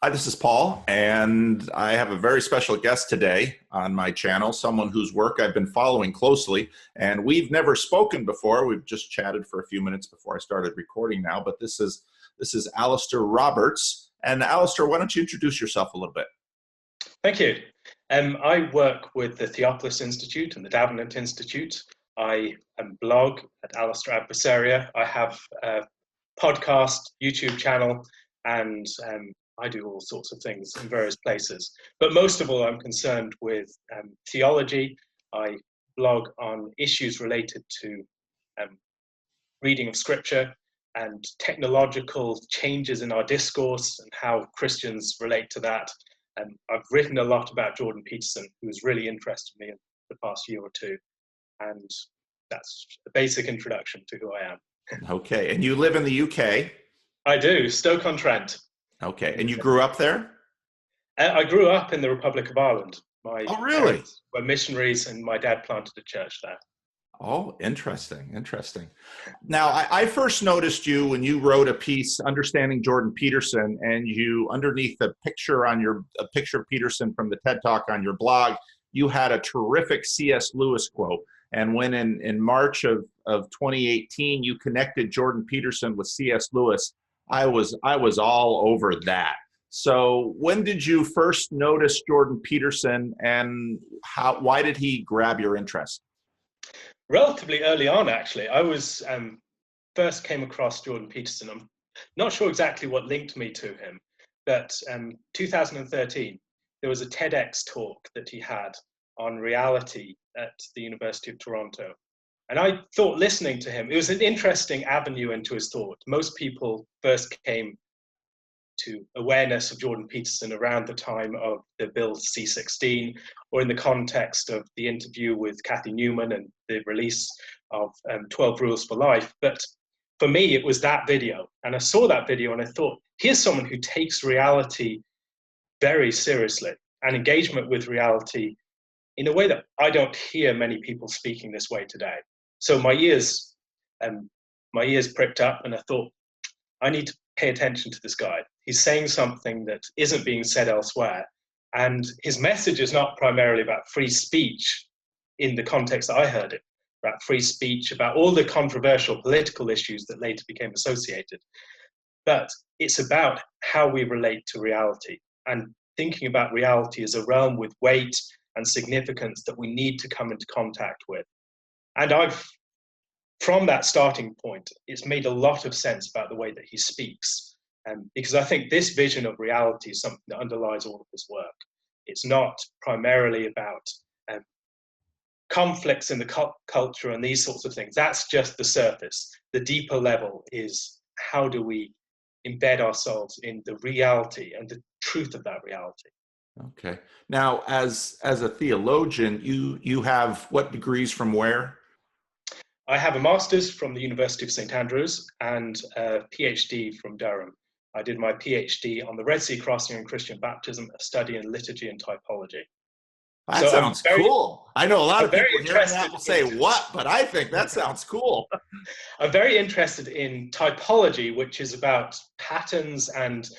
Hi, this is Paul, and I have a very special guest today on my channel, someone whose work I've been following closely, and we've never spoken before. We've just chatted for a few minutes before I started recording now, but this is Alastair Roberts. And Alastair, why don't you introduce yourself a little bit? Thank you. I work with the Theopolis Institute and the Davenant Institute. I blog at Alastair Adversaria. I have a podcast, YouTube channel, and I do all sorts of things in various places. But most of all, I'm concerned with theology. I blog on issues related to um, reading of scripture and technological changes in our discourse and how Christians relate to that. I've written a lot about Jordan Peterson, who's really interested me in the past year or two. And that's a basic introduction to who I am. Okay, and you live in the UK. I do, Stoke-on-Trent. Okay, and you grew up there? I grew up in the Republic of Ireland. My Oh, really? parents were missionaries and my dad planted a church there. Oh, interesting, interesting. Now, I first noticed you when you wrote a piece, Understanding Jordan Peterson, and you, underneath the picture on your, a picture of Peterson from the TED Talk on your blog, you had a terrific C.S. Lewis quote. And when in March of 2018, you connected Jordan Peterson with C.S. Lewis, I was all over that. So when did you first notice Jordan Peterson, and why did he grab your interest? Relatively early on, actually, I was first came across Jordan Peterson. I'm not sure exactly what linked me to him, but 2013, there was a TEDx talk that he had on reality at the University of Toronto. And I thought, listening to him, it was an interesting avenue into his thought. Most people first came to awareness of Jordan Peterson around the time of the Bill C-16, or in the context of the interview with Kathy Newman and the release of 12 Rules for Life. But for me, it was that video. And I saw that video and I thought, here's someone who takes reality very seriously and engagement with reality in a way that I don't hear many people speaking this way today. So um, my ears pricked up and I thought, I need to pay attention to this guy. He's saying something that isn't being said elsewhere. And his message is not primarily about free speech in the context that I heard it, about free speech, about all the controversial political issues that later became associated. But it's about how we relate to reality and thinking about reality as a realm with weight and significance that we need to come into contact with. And from that starting point, it's made a lot of sense about the way that he speaks. Because I think this vision of reality is something that underlies all of his work. It's not primarily about conflicts in the culture and these sorts of things. That's just the surface. The deeper level is, how do we embed ourselves in the reality and the truth of that reality? Okay. Now, as a theologian, you have what degrees from where? I have a master's from the University of St Andrews and a PhD from Durham. I did my PhD on the Red Sea crossing and Christian baptism, a study in liturgy and typology. That So sounds cool. I know a lot I'm of very people hearing that interested will say, in, what? But I think that sounds cool. I'm very interested in typology, which is about patterns, and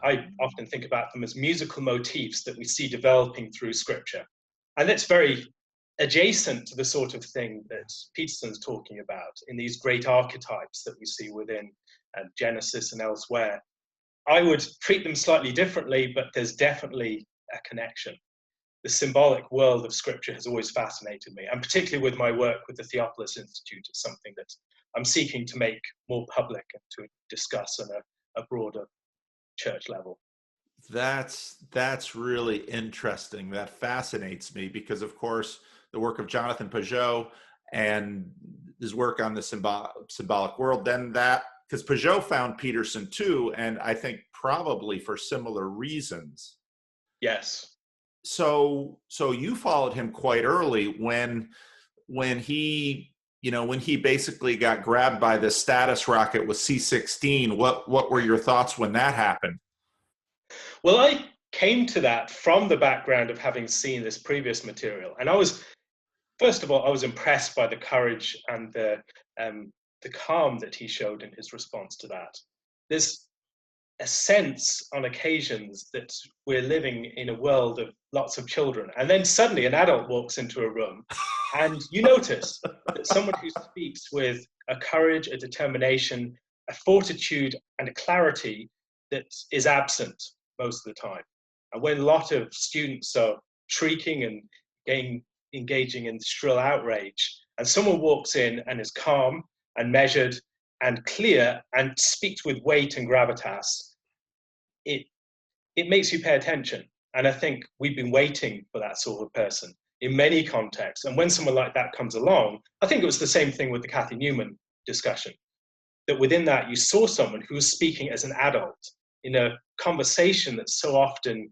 I often think about them as musical motifs that we see developing through scripture. And that's very adjacent to the sort of thing that Peterson's talking about in these great archetypes that we see within Genesis and elsewhere. I would treat them slightly differently, but there's definitely a connection. The symbolic world of scripture has always fascinated me, and particularly with my work with the Theopolis Institute, it's something that I'm seeking to make more public and to discuss on a broader church level. That's really interesting. That fascinates me because, of course, the work of Jonathan Pajot and his work on the symbolic world, then that, because Pajot found Peterson too, and I think probably for similar reasons. Yes. So you followed him quite early when he, when he basically got grabbed by the status rocket with C-16. What were your thoughts when that happened? Well, I came to that from the background of having seen this previous material. And first of all, I was impressed by the courage and the calm that he showed in his response to that. There's a sense on occasions that we're living in a world of lots of children. And then suddenly an adult walks into a room and you notice that someone who speaks with a courage, a determination, a fortitude, and a clarity that is absent most of the time. And when a lot of students are shrieking and engaging in shrill outrage, and someone walks in and is calm and measured and clear and speaks with weight and gravitas, it makes you pay attention. And I think we've been waiting for that sort of person in many contexts. And when someone like that comes along, I think it was the same thing with the Kathy Newman discussion, that within that you saw someone who was speaking as an adult in a conversation that's so often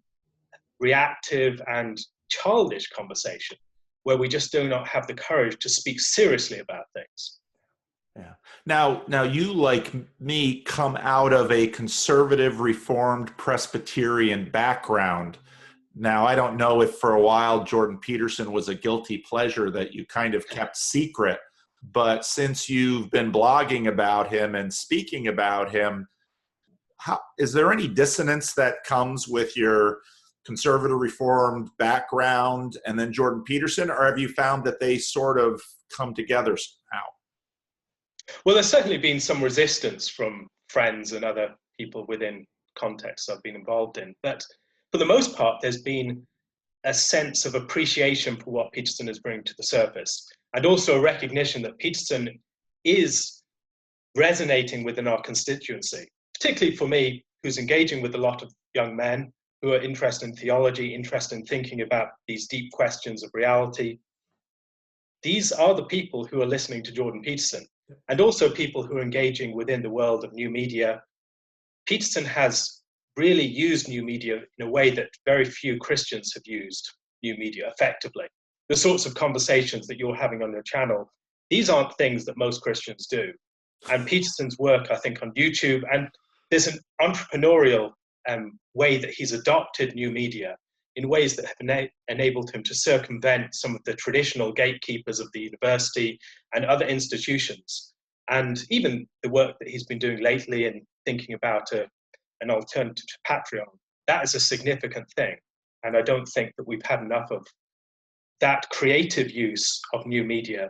reactive and childish conversation, where we just do not have the courage to speak seriously about things. Yeah. Now you, like me, come out of a conservative, Reformed, Presbyterian background. Now, I don't know if for a while Jordan Peterson was a guilty pleasure that you kind of kept secret, but since you've been blogging about him and speaking about him, is there any dissonance that comes with your conservative, Reformed background and then Jordan Peterson, or have you found that they sort of come together somehow? Well, there's certainly been some resistance from friends and other people within contexts I've been involved in. But for the most part, there's been a sense of appreciation for what Peterson is bringing to the surface, and also a recognition that Peterson is resonating within our constituency, particularly for me, who's engaging with a lot of young men who are interested in theology, interested in thinking about these deep questions of reality. These are the people who are listening to Jordan Peterson, and also people who are engaging within the world of new media. Peterson has really used new media in a way that very few Christians have used new media effectively. The sorts of conversations that you're having on your channel, these aren't things that most Christians do. And Peterson's work, I think, on YouTube, and there's an entrepreneurial way that he's adopted new media in ways that have enabled him to circumvent some of the traditional gatekeepers of the university and other institutions. And even the work that he's been doing lately in thinking about an alternative to Patreon, that is a significant thing. And I don't think that we've had enough of that creative use of new media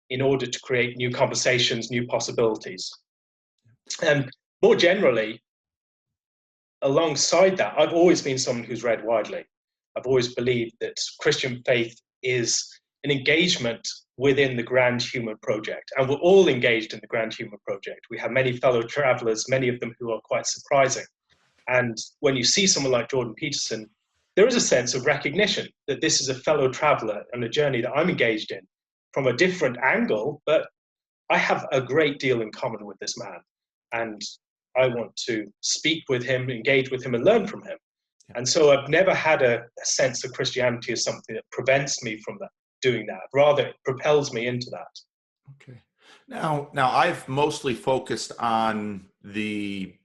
in order to create new conversations, new possibilities. And more generally, alongside that, I've always been someone who's read widely. I've always believed that Christian faith is an engagement within the grand human project. And we're all engaged in the grand human project. We have many fellow travelers, many of them who are quite surprising. And when you see someone like Jordan Peterson, there is a sense of recognition that this is a fellow traveler on a journey that I'm engaged in from a different angle, but I have a great deal in common with this man. And I want to speak with him, engage with him, and learn from him. And so I've never had a sense of Christianity as something that prevents me from doing that. Rather, it propels me into that. Okay. Now I've mostly focused on the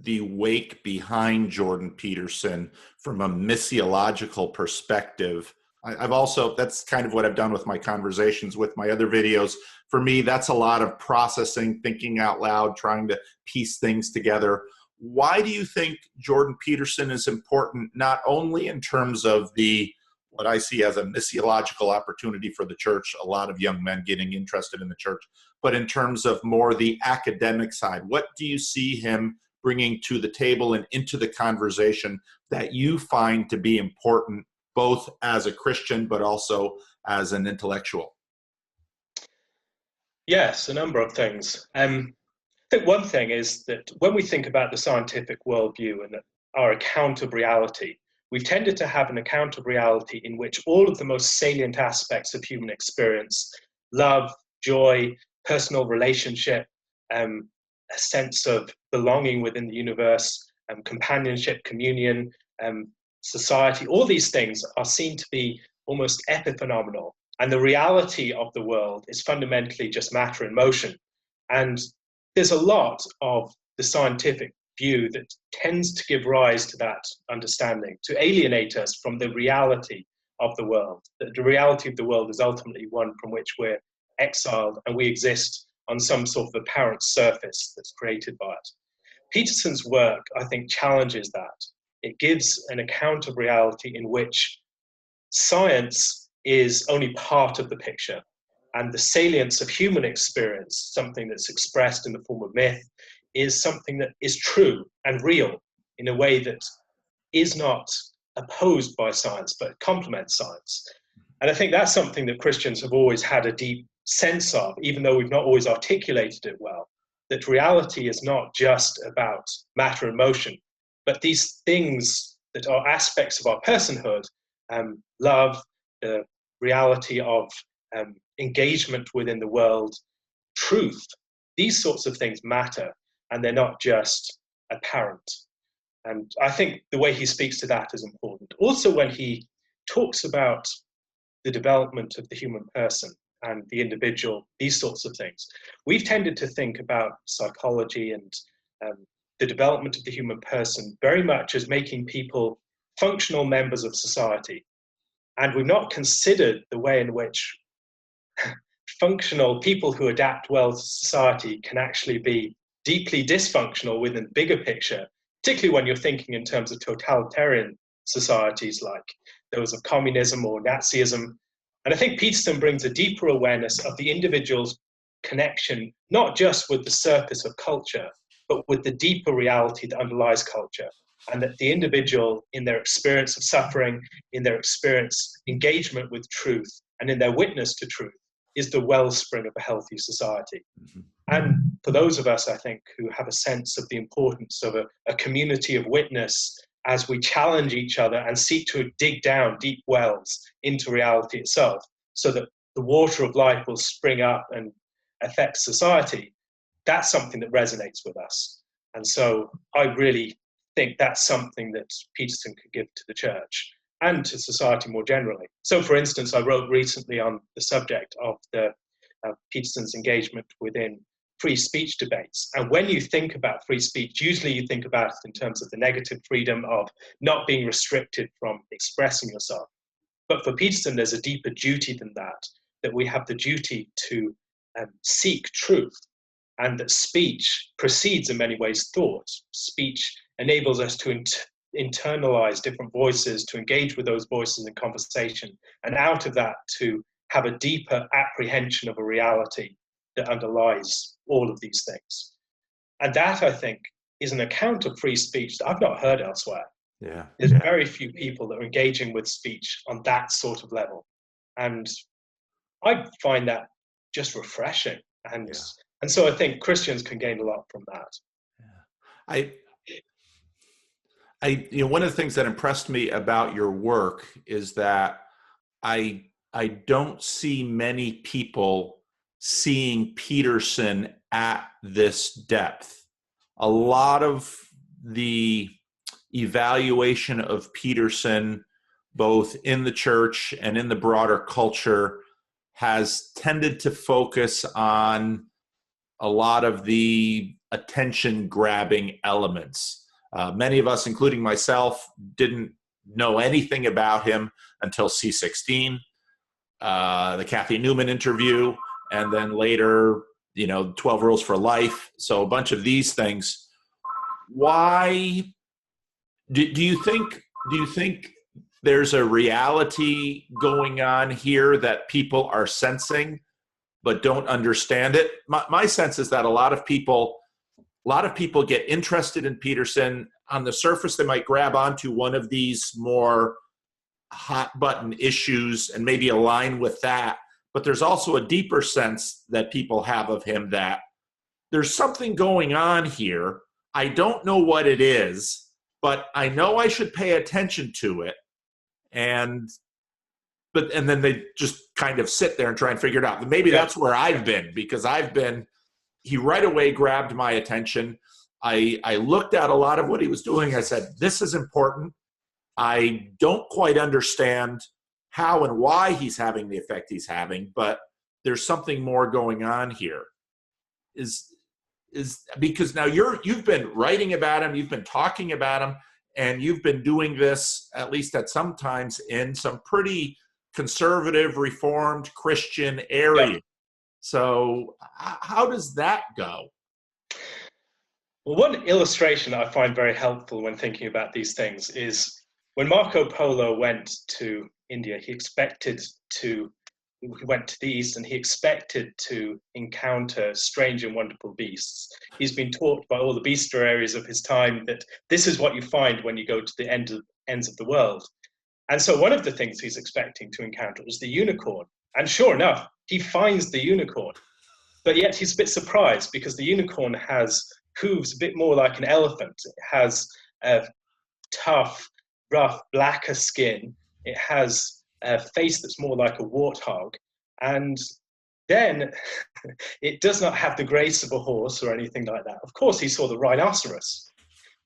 wake behind Jordan Peterson from a missiological perspective. I've also, that's kind of what I've done with my conversations with my other videos. For me, that's a lot of processing, thinking out loud, trying to piece things together. Why do you think Jordan Peterson is important, not only in terms of what I see as a missiological opportunity for the church, a lot of young men getting interested in the church, but in terms of more the academic side? What do you see him bringing to the table and into the conversation that you find to be important, both as a Christian, but also as an intellectual? Yes, a number of things. I think one thing is that when we think about the scientific worldview and our account of reality, we've tended to have an account of reality in which all of the most salient aspects of human experience, love, joy, personal relationship, a sense of belonging within the universe, companionship, communion, society, all these things are seen to be almost epiphenomenal. And the reality of the world is fundamentally just matter in motion. And there's a lot of the scientific view that tends to give rise to that understanding, to alienate us from the reality of the world. That the reality of the world is ultimately one from which we're exiled and we exist on some sort of apparent surface that's created by it. Peterson's work, I think, challenges that. It gives an account of reality in which science is only part of the picture, and the salience of human experience, something that's expressed in the form of myth, is something that is true and real in a way that is not opposed by science, but complements science. And I think that's something that Christians have always had a deep sense of, even though we've not always articulated it well, that reality is not just about matter and motion, but these things that are aspects of our personhood, love, the reality of engagement within the world, truth, these sorts of things matter, and they're not just apparent. And I think the way he speaks to that is important. Also, when he talks about the development of the human person and the individual, these sorts of things, we've tended to think about psychology and the development of the human person very much as making people functional members of society. And we've not considered the way in which functional people who adapt well to society can actually be deeply dysfunctional within the bigger picture, particularly when you're thinking in terms of totalitarian societies like those of communism or Nazism. And I think Peterson brings a deeper awareness of the individual's connection, not just with the surface of culture, but with the deeper reality that underlies culture. And that the individual, in their experience of suffering, in their experience engagement with truth, and in their witness to truth, is the wellspring of a healthy society. Mm-hmm. And for those of us, I think, who have a sense of the importance of a community of witness as we challenge each other and seek to dig down deep wells into reality itself, so that the water of life will spring up and affect society, that's something that resonates with us. And so I really think that's something that Peterson could give to the church and to society more generally. So, for instance, I wrote recently on the subject of Peterson's engagement within free speech debates. And when you think about free speech, usually you think about it in terms of the negative freedom of not being restricted from expressing yourself. But for Peterson, there's a deeper duty than that, that we have the duty to seek truth, and that speech precedes in many ways thought. Speech enables us to internalize different voices, to engage with those voices in conversation, and out of that to have a deeper apprehension of a reality that underlies all of these things. And that, I think, is an account of free speech that I've not heard elsewhere. Yeah. There's very few people that are engaging with speech on that sort of level. And I find that just refreshing. And so I think Christians can gain a lot from that. Yeah. One of the things that impressed me about your work is that I don't see many people seeing Peterson at this depth. A lot of the evaluation of Peterson, both in the church and in the broader culture, has tended to focus on a lot of the attention-grabbing elements. Many of us, including myself, didn't know anything about him until C16, the Kathy Newman interview, and then later, 12 Rules for Life. So a bunch of these things. Why do you think there's a reality going on here that people are sensing but don't understand it? My sense is that a lot of people get interested in Peterson. On the surface, they might grab onto one of these more hot button issues and maybe align with that. But there's also a deeper sense that people have of him, that there's something going on here. I don't know what it is, but I know I should pay attention to it. And then they just kind of sit there and try and figure it out. And maybe that's where I've been, because he right away grabbed my attention. I looked at a lot of what he was doing. I said, this is important. I don't quite understand how and why he's having the effect he's having, but there's something more going on here. Is because now you've been writing about him, you've been talking about him, and you've been doing this, at least at some times, in some pretty conservative, reformed Christian area. Yeah. So how does that go? Well, one illustration I find very helpful when thinking about these things is when Marco Polo went to India, he went to the East and he expected to encounter strange and wonderful beasts. He's been taught by all the bestiaries of his time that this is what you find when you go to the ends of the world. And so one of the things he's expecting to encounter is the unicorn. And sure enough, he finds the unicorn. But yet he's a bit surprised because the unicorn has hooves a bit more like an elephant. It has a tough, rough, blacker skin. It has a face that's more like a warthog. And then it does not have the grace of a horse or anything like that. Of course, he saw the rhinoceros,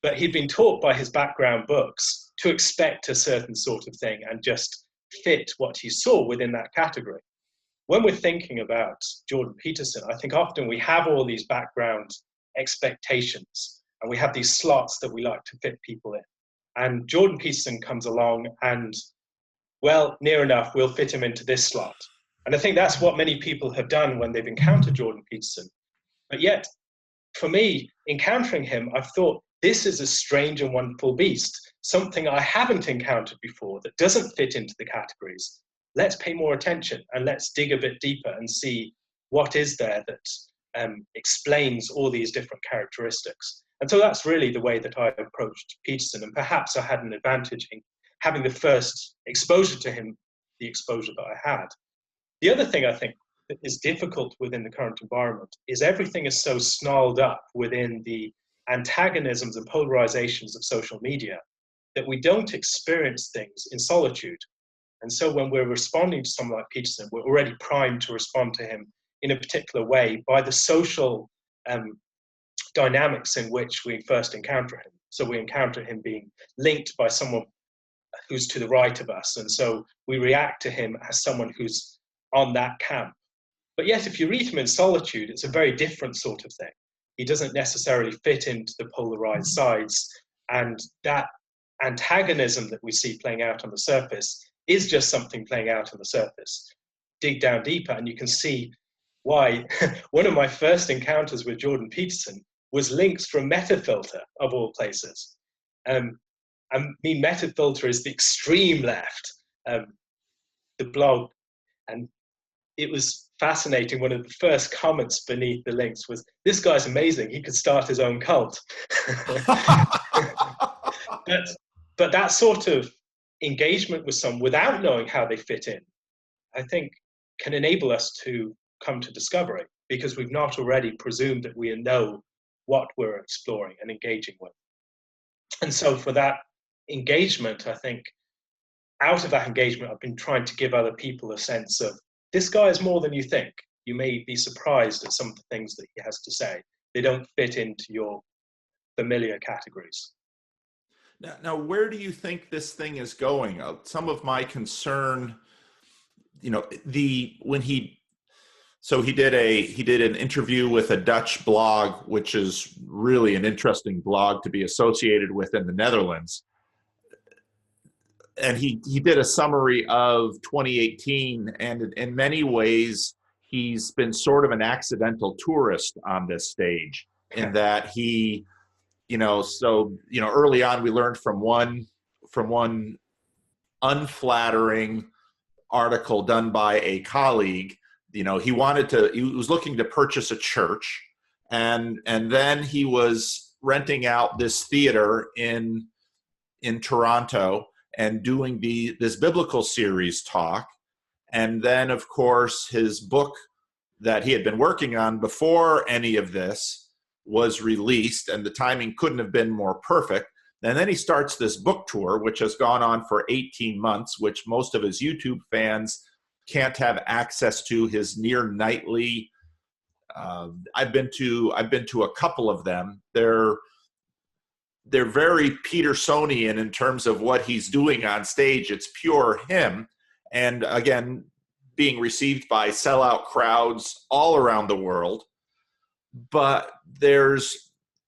but he'd been taught by his background books to expect a certain sort of thing and just fit what he saw within that category. When we're thinking about Jordan Peterson, I think often we have all these background expectations and we have these slots that we like to fit people in. And Jordan Peterson comes along and, well, near enough, we'll fit him into this slot. And I think that's what many people have done when they've encountered Jordan Peterson. But yet, for me, encountering him, I've thought, this is a strange and wonderful beast, something I haven't encountered before that doesn't fit into the categories. Let's pay more attention and let's dig a bit deeper and see what is there that explains all these different characteristics. And so that's really the way that I approached Peterson. And perhaps I had an advantage in having the first exposure to him, the exposure that I had. The other thing I think that is difficult within the current environment is everything is so snarled up within the antagonisms and polarizations of social media that we don't experience things in solitude. And so when we're responding to someone like Peterson, we're already primed to respond to him in a particular way by the social dynamics in which we first encounter him. So we encounter him being linked by someone who's to the right of us. And so we react to him as someone who's on that camp. But yet, if you read him in solitude, it's a very different sort of thing. He doesn't necessarily fit into the polarized sides. And that antagonism that we see playing out on the surface is just something playing out on the surface. Dig down deeper and you can see why one of my first encounters with Jordan Peterson was links from Metafilter, of all places. I mean, Metafilter is the extreme left, the blog. And it was fascinating. One of the first comments beneath the links was, this guy's amazing. He could start his own cult. But that sort of engagement with someone without knowing how they fit in, I think can enable us to come to discovery because we've not already presumed that we know what we're exploring and engaging with. And so for that engagement, I think out of that engagement, I've been trying to give other people a sense of, this guy is more than you think. You may be surprised at some of the things that he has to say. They don't fit into your familiar categories. Now, where do you think this thing is going? Some of my concern, you know, he did an interview with a Dutch blog, which is really an interesting blog to be associated with in the Netherlands. And he did a summary of 2018, and in many ways, he's been sort of an accidental tourist on this stage in that he, early on we learned from one unflattering article done by a colleague, he was looking to purchase a church, and then he was renting out this theater in Toronto and doing this biblical series talk. And then, of course, his book that he had been working on before any of this was released, and the timing couldn't have been more perfect. And then he starts this book tour, which has gone on for 18 months, which most of his YouTube fans can't have access to. His near nightly, I've been to a couple of them. They're very Petersonian in terms of what he's doing on stage. It's pure him. And again, being received by sellout crowds all around the world. But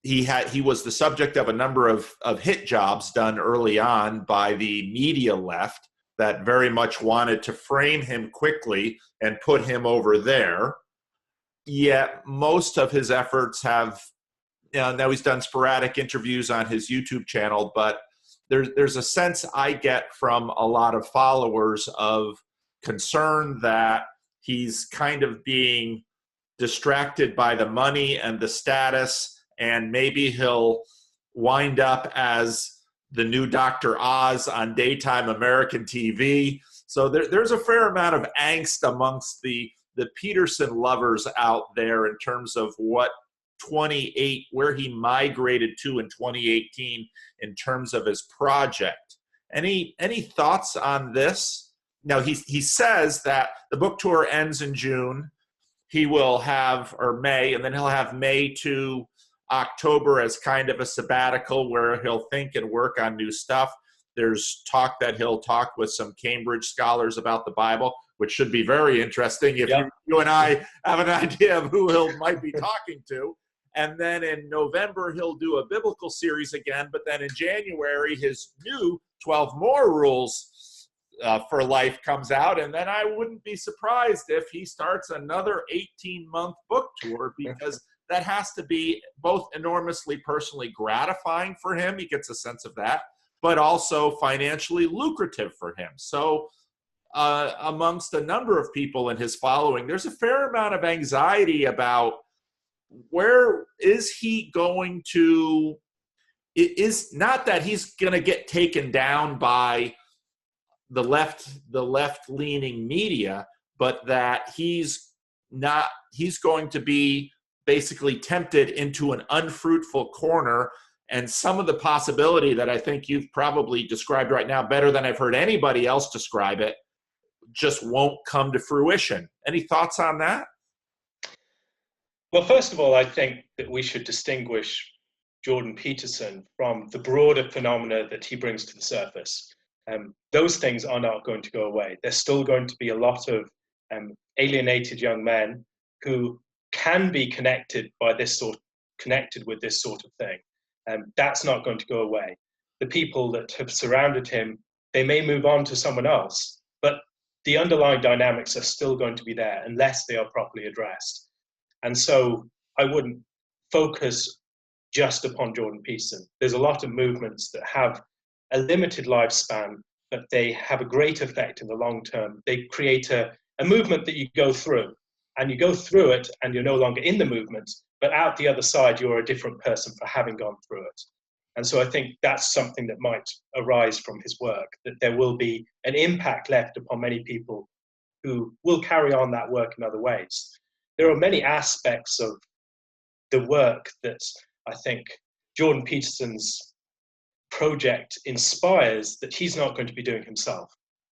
he was the subject of a number of hit jobs done early on by the media left that very much wanted to frame him quickly and put him over there. Yet most of his efforts have now he's done sporadic interviews on his YouTube channel, but there's a sense I get from a lot of followers of concern that he's kind of being distracted by the money and the status, and maybe he'll wind up as the new Dr. Oz on daytime American TV. So there's a fair amount of angst amongst the Peterson lovers out there in terms of what where he migrated to in 2018 in terms of his project. Any thoughts on this? Now, he says that the book tour ends in June. He will have, or May, and then he'll have May to October as kind of a sabbatical where he'll think and work on new stuff. There's talk that he'll talk with some Cambridge scholars about the Bible, which should be very interesting if you and I have an idea of who he might be talking to. And then in November, he'll do a biblical series again. But then in January, his new 12 More Rules for Life comes out. And then I wouldn't be surprised if he starts another 18-month book tour, because that has to be both enormously personally gratifying for him. He gets a sense of that, but also financially lucrative for him. So amongst a number of people in his following, there's a fair amount of anxiety about where is he going to, it is not that he's going to get taken down by the left-leaning media, but that he's going to be basically tempted into an unfruitful corner. And some of the possibility that I think you've probably described right now better than I've heard anybody else describe it just won't come to fruition. Any thoughts on that? Well, first of all, I think that we should distinguish Jordan Peterson from the broader phenomena that he brings to the surface. Those things are not going to go away. There's still going to be a lot of alienated young men who can be connected with this sort of thing. That's not going to go away. The people that have surrounded him, they may move on to someone else, but the underlying dynamics are still going to be there unless they are properly addressed. And so I wouldn't focus just upon Jordan Peterson. There's a lot of movements that have a limited lifespan, but they have a great effect in the long term. They create a movement that you go through, and you go through it and you're no longer in the movement, but out the other side, you're a different person for having gone through it. And so I think that's something that might arise from his work, that there will be an impact left upon many people who will carry on that work in other ways. There are many aspects of the work that I think Jordan Peterson's project inspires that he's not going to be doing himself.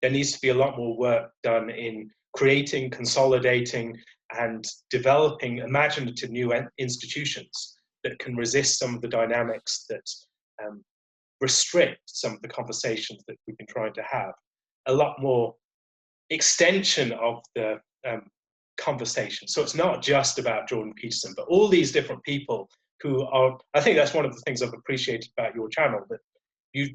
There needs to be a lot more work done in creating, consolidating, and developing imaginative new institutions that can resist some of the dynamics that restrict some of the conversations that we've been trying to have. A lot more extension of the conversation. So it's not just about Jordan Peterson, but all these different people who are, I think that's one of the things I've appreciated about your channel, that you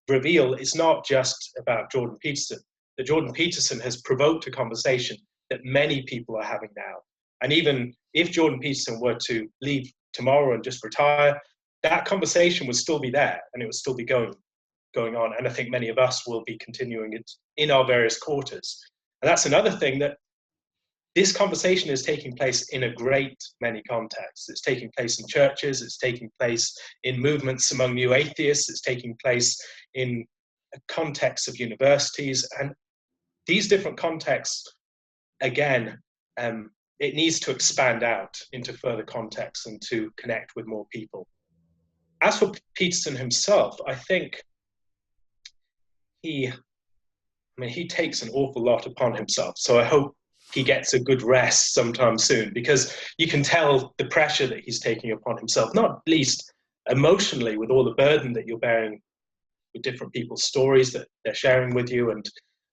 reveal it's not just about Jordan Peterson, that Jordan Peterson has provoked a conversation that many people are having now. And even if Jordan Peterson were to leave tomorrow and just retire, that conversation would still be there and it would still be going on. And I think many of us will be continuing it in our various quarters. And that's another thing, that this conversation is taking place in a great many contexts. It's taking place in churches, it's taking place in movements among new atheists, it's taking place in contexts of universities. And these different contexts, again, it needs to expand out into further contexts and to connect with more people. As for Peterson himself, I think he takes an awful lot upon himself. So I hope he gets a good rest sometime soon, because you can tell the pressure that he's taking upon himself, not least emotionally, with all the burden that you're bearing with different people's stories that they're sharing with you. And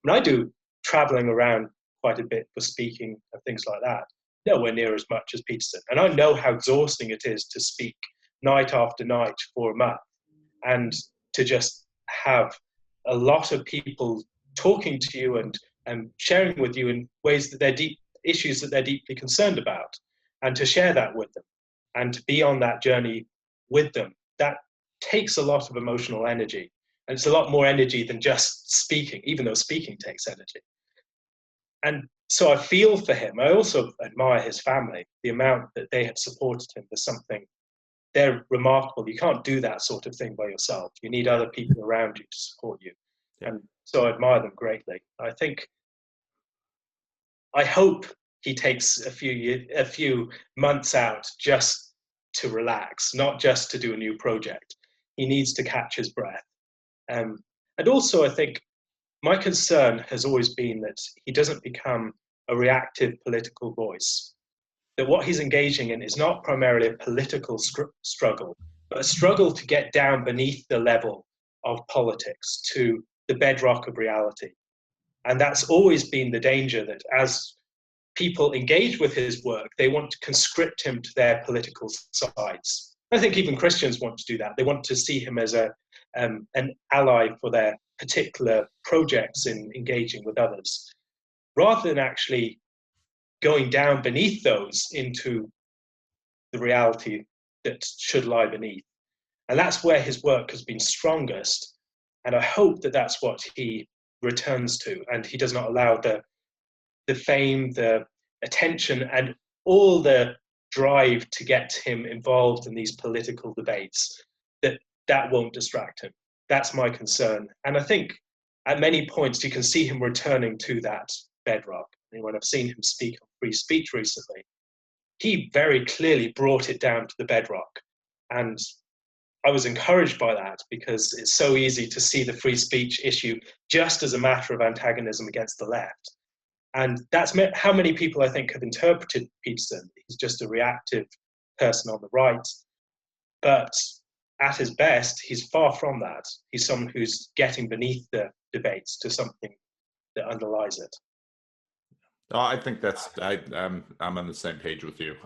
I do traveling around quite a bit for speaking and things like that, nowhere near as much as Peterson. And I know how exhausting it is to speak night after night for a month, and to just have a lot of people talking to you and sharing with you in ways that they're deep issues that they're deeply concerned about, and to share that with them and to be on that journey with them, that takes a lot of emotional energy. And it's a lot more energy than just speaking, even though speaking takes energy. And so I feel for him. I also admire his family. The amount that they have supported him is something, they're remarkable. You can't do that sort of thing by yourself. You need other people around you to support you. Yeah. And so I admire them greatly. I hope he takes a few months out just to relax, not just to do a new project. He needs to catch his breath. And also, I think my concern has always been that he doesn't become a reactive political voice, that what he's engaging in is not primarily a political struggle, but a struggle to get down beneath the level of politics to the bedrock of reality. And that's always been the danger, that as people engage with his work, they want to conscript him to their political sides. I think even Christians want to do that. They want to see him as an ally for their particular projects in engaging with others, rather than actually going down beneath those into the reality that should lie beneath. And that's where his work has been strongest. And I hope that that's what he returns to, and he does not allow the fame, the attention, and all the drive to get him involved in these political debates, that won't distract him. That's my concern. And I think at many points you can see him returning to that bedrock. And when I've seen him speak on free speech recently, he very clearly brought it down to the bedrock. And I was encouraged by that, because it's so easy to see the free speech issue just as a matter of antagonism against the left. And that's how many people I think have interpreted Peterson. He's just a reactive person on the right. But at his best, he's far from that. He's someone who's getting beneath the debates to something that underlies it. Oh, I think I'm on the same page with you.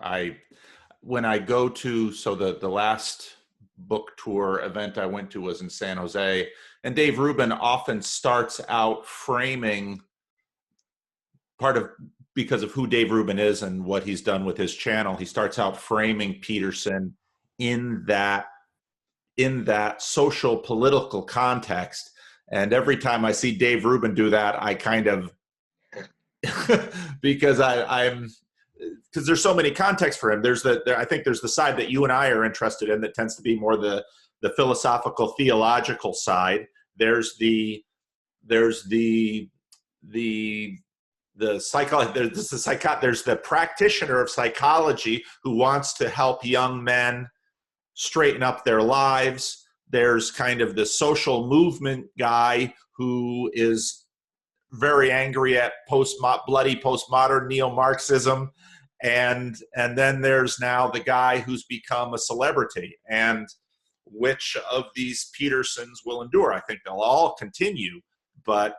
When I go to, so the last book tour event I went to was in San Jose, and Dave Rubin often starts out framing, because of who Dave Rubin is and what he's done with his channel, he starts out framing Peterson in that social political context. And every time I see Dave Rubin do that, I kind of, because because there's so many contexts for him. I think there's the side that you and I are interested in that tends to be more the philosophical, theological side. There's the practitioner of psychology who wants to help young men straighten up their lives. There's kind of the social movement guy who is very angry at bloody postmodern neo-Marxism. And then there's now the guy who's become a celebrity. And which of these Petersons will endure? I think they'll all continue. But,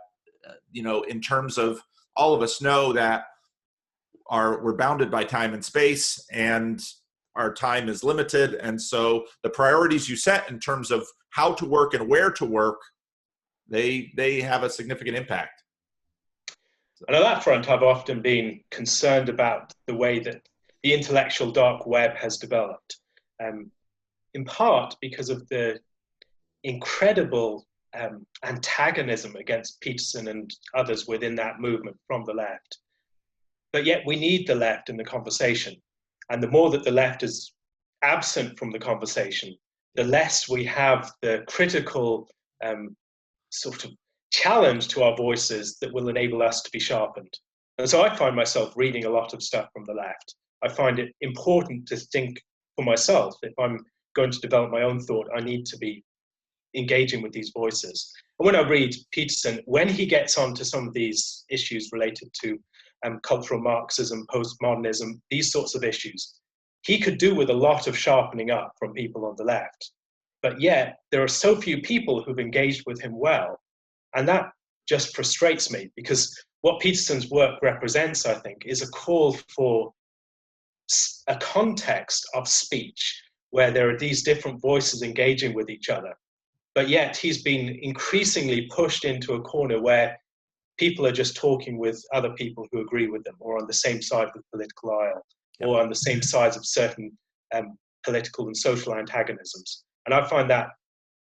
in terms of, all of us know that we're bounded by time and space, and our time is limited. And so the priorities you set in terms of how to work and where to work, they have a significant impact. And on that front, I've often been concerned about the way that the intellectual dark web has developed, in part because of the incredible antagonism against Peterson and others within that movement from the left. But yet we need the left in the conversation. And the more that the left is absent from the conversation, the less we have the critical sort of challenge to our voices that will enable us to be sharpened. And so I find myself reading a lot of stuff from the left. I find it important to think for myself. If I'm going to develop my own thought, I need to be engaging with these voices. And when I read Peterson, when he gets onto some of these issues related to cultural Marxism, postmodernism, these sorts of issues, he could do with a lot of sharpening up from people on the left. But yet, there are so few people who've engaged with him well. And that just frustrates me, because what Peterson's work represents, I think, is a call for a context of speech where there are these different voices engaging with each other. But yet he's been increasingly pushed into a corner where people are just talking with other people who agree with them, or on the same side of the political aisle, or on the same sides of certain political and social antagonisms. And I find that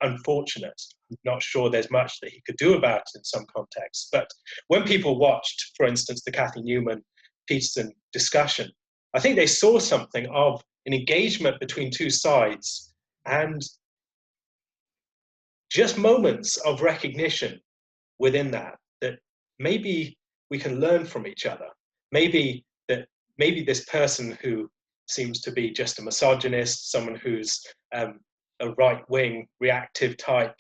unfortunate. I'm not sure there's much that he could do about it in some contexts. But when people watched, for instance, the Cathy Newman-Peterson discussion, I think they saw something of an engagement between two sides and just moments of recognition within that, that maybe we can learn from each other. Maybe this person who seems to be just a misogynist, someone who's a right-wing reactive type,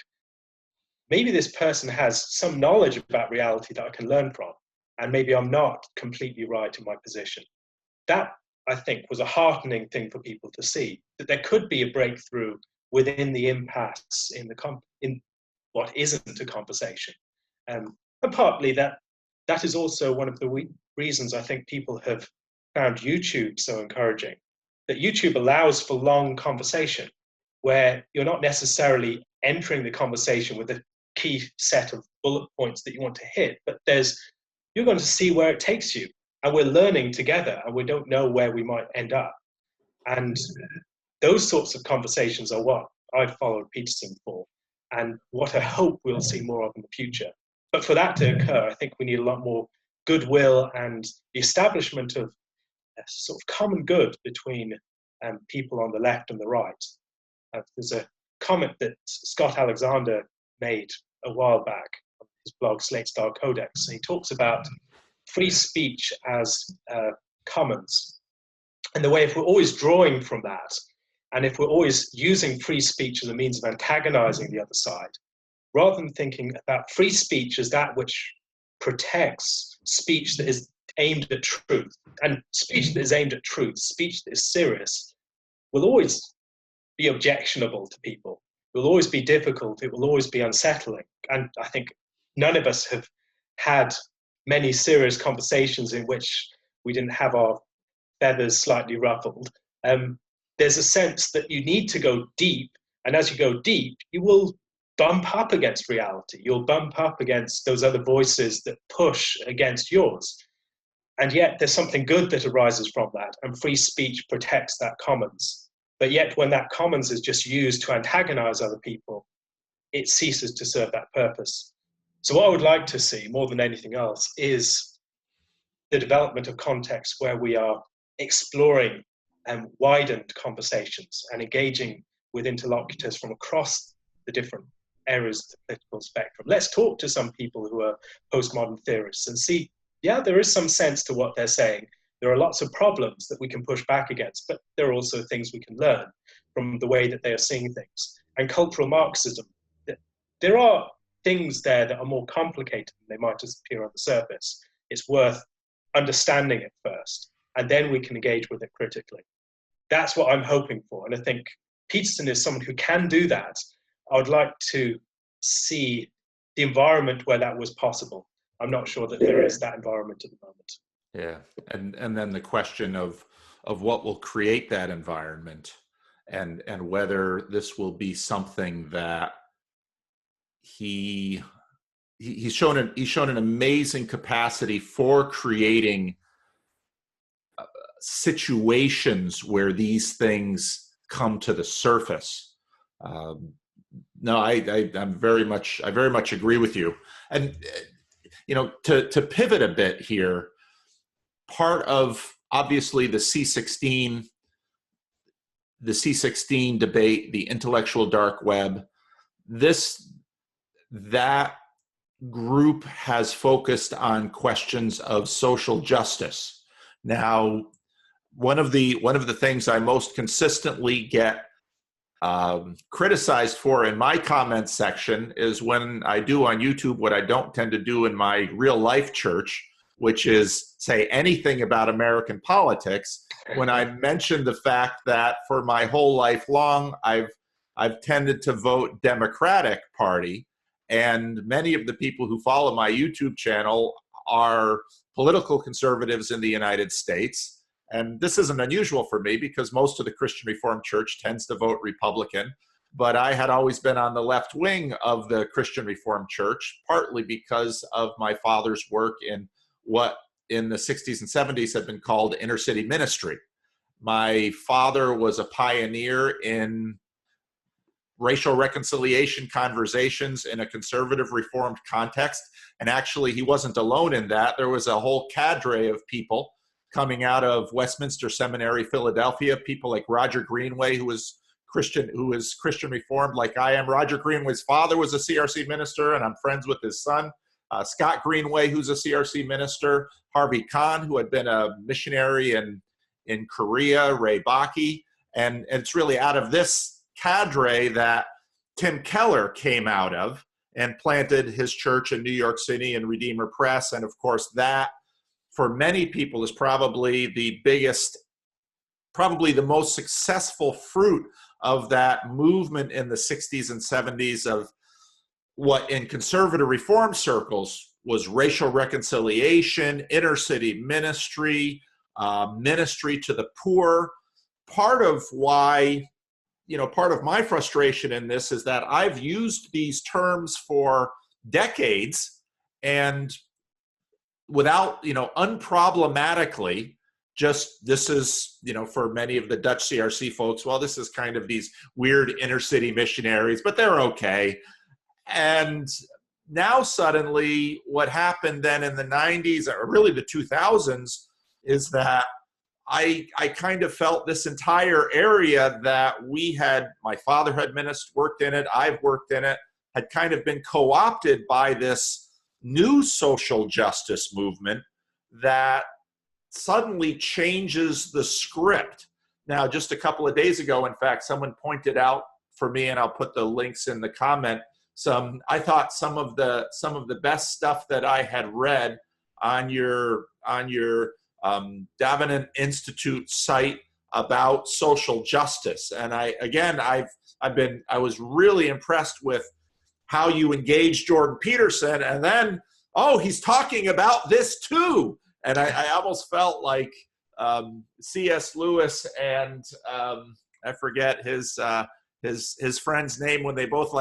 maybe this person has some knowledge about reality that I can learn from, and maybe I'm not completely right in my position. That, I think, was a heartening thing for people to see, that there could be a breakthrough within the impasse in what isn't a conversation. And partly that is also one of the reasons I think people have found YouTube so encouraging, that YouTube allows for long conversation where you're not necessarily entering the conversation with a key set of bullet points that you want to hit, but you're going to see where it takes you, and we're learning together, and we don't know where we might end up. And those sorts of conversations are what I've followed Peterson for, and what I hope we'll see more of in the future. But for that to occur, I think we need a lot more goodwill and the establishment of a sort of common good between people on the left and the right. There's a comment that Scott Alexander made a while back on his blog, Slate Style Codex. And he talks about free speech as commons. And the way, if we're always drawing from that, and if we're always using free speech as a means of antagonizing the other side, rather than thinking about free speech as that which protects speech that is aimed at truth, and speech that is aimed at truth, speech that is serious, will always be objectionable to people. It will always be difficult. It will always be unsettling. And I think none of us have had many serious conversations in which we didn't have our feathers slightly ruffled. There's a sense that you need to go deep. And as you go deep, you will bump up against reality. You'll bump up against those other voices that push against yours. And yet there's something good that arises from that. And free speech protects that commons. But yet when that commons is just used to antagonize other people, it ceases to serve that purpose. So what I would like to see more than anything else is the development of contexts where we are exploring widened conversations and engaging with interlocutors from across the different areas of the political spectrum. Let's talk to some people who are postmodern theorists and see, yeah, there is some sense to what they're saying. There are lots of problems that we can push back against, but there are also things we can learn from the way that they are seeing things. And cultural Marxism, there are things there that are more complicated than they might just appear on the surface. It's worth understanding it first, and then we can engage with it critically. That's what I'm hoping for. And I think Peterson is someone who can do that. I would like to see the environment where that was possible. I'm not sure that there is that environment at the moment. Yeah, and then the question of what will create that environment, and whether this will be something that he's shown an amazing capacity for creating situations where these things come to the surface. No, I very much agree with you. And to pivot a bit here, part of obviously the C16 debate, the intellectual dark web, that group has focused on questions of social justice. Now, one of the things I most consistently get criticized for in my comments section is when I do on YouTube what I don't tend to do in my real life church, which is say anything about American politics, when I mention the fact that for my whole life long, I've tended to vote Democratic Party, and many of the people who follow my YouTube channel are political conservatives in the United States. And this isn't unusual for me because most of the Christian Reformed Church tends to vote Republican. But I had always been on the left wing of the Christian Reformed Church, partly because of my father's work in what in the 60s and 70s had been called inner city ministry. My father was a pioneer in racial reconciliation conversations in a conservative reformed context. And actually, he wasn't alone in that. There was a whole cadre of people coming out of Westminster Seminary, Philadelphia, people like Roger Greenway, who was Christian Reformed like I am. Roger Greenway's father was a CRC minister, and I'm friends with his son. Scott Greenway, who's a CRC minister. Harvey Kahn, who had been a missionary in Korea. Ray Bakke. And it's really out of this cadre that Tim Keller came out of and planted his church in New York City and Redeemer Press. And of course, that for many people is probably the biggest, probably the most successful fruit of that movement in the 60s and 70s of what in conservative reform circles was racial reconciliation, inner city ministry, ministry to the poor. Part of why, part of my frustration in this is that I've used these terms for decades and without, unproblematically, just this is, for many of the Dutch CRC folks, well, this is kind of these weird inner city missionaries, but they're okay. And now suddenly what happened then in the 90s, or really the 2000s, is that I kind of felt this entire area that my father had worked in it, I've worked in it, had kind of been co-opted by this new social justice movement that suddenly changes the script. Now, just a couple of days ago, in fact, someone pointed out for me, and I'll put the links in the comment, I thought some of the best stuff that I had read on your Davenant Institute site about social justice. And I was really impressed with how you engaged Jordan Peterson, and then, he's talking about this too. And I almost felt like C.S. Lewis and I forget his friend's name when they both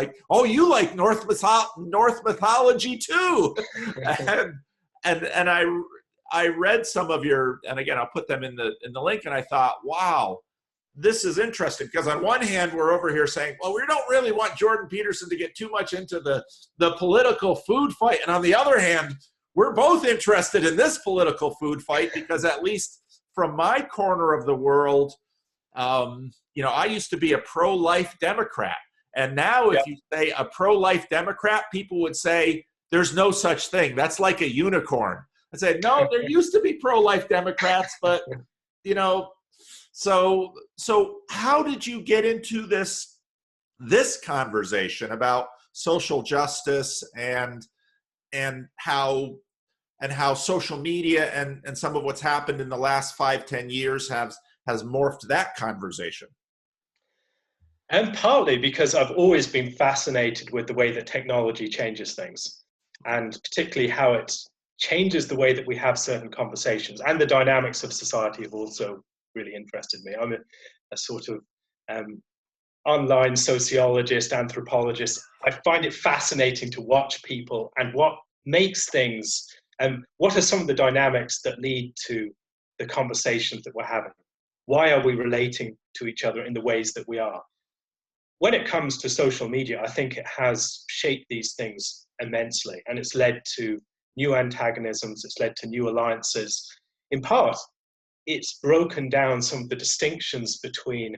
you like North mythology too. and I read some of your, and again, I'll put them in the link, and I thought, wow, this is interesting, because on one hand, we're over here saying, well, we don't really want Jordan Peterson to get too much into the political food fight. And on the other hand, we're both interested in this political food fight, because at least from my corner of the world, I used to be a pro-life Democrat. And now if you say a pro-life Democrat, people would say, there's no such thing. That's like a unicorn. I said, no, there used to be pro-life Democrats, but, so how did you get into this conversation about social justice and how social media and some of what's happened in the last 5-10 years has morphed that conversation? And partly because I've always been fascinated with the way that technology changes things, and particularly how it changes the way that we have certain conversations, and the dynamics of society have also really interested me. I'm a sort of online sociologist, anthropologist. I find it fascinating to watch people and what makes things, and what are some of the dynamics that lead to the conversations that we're having. Why are we relating to each other in the ways that we are? When it comes to social media, I think it has shaped these things immensely, and it's led to new antagonisms, it's led to new alliances. In part, it's broken down some of the distinctions between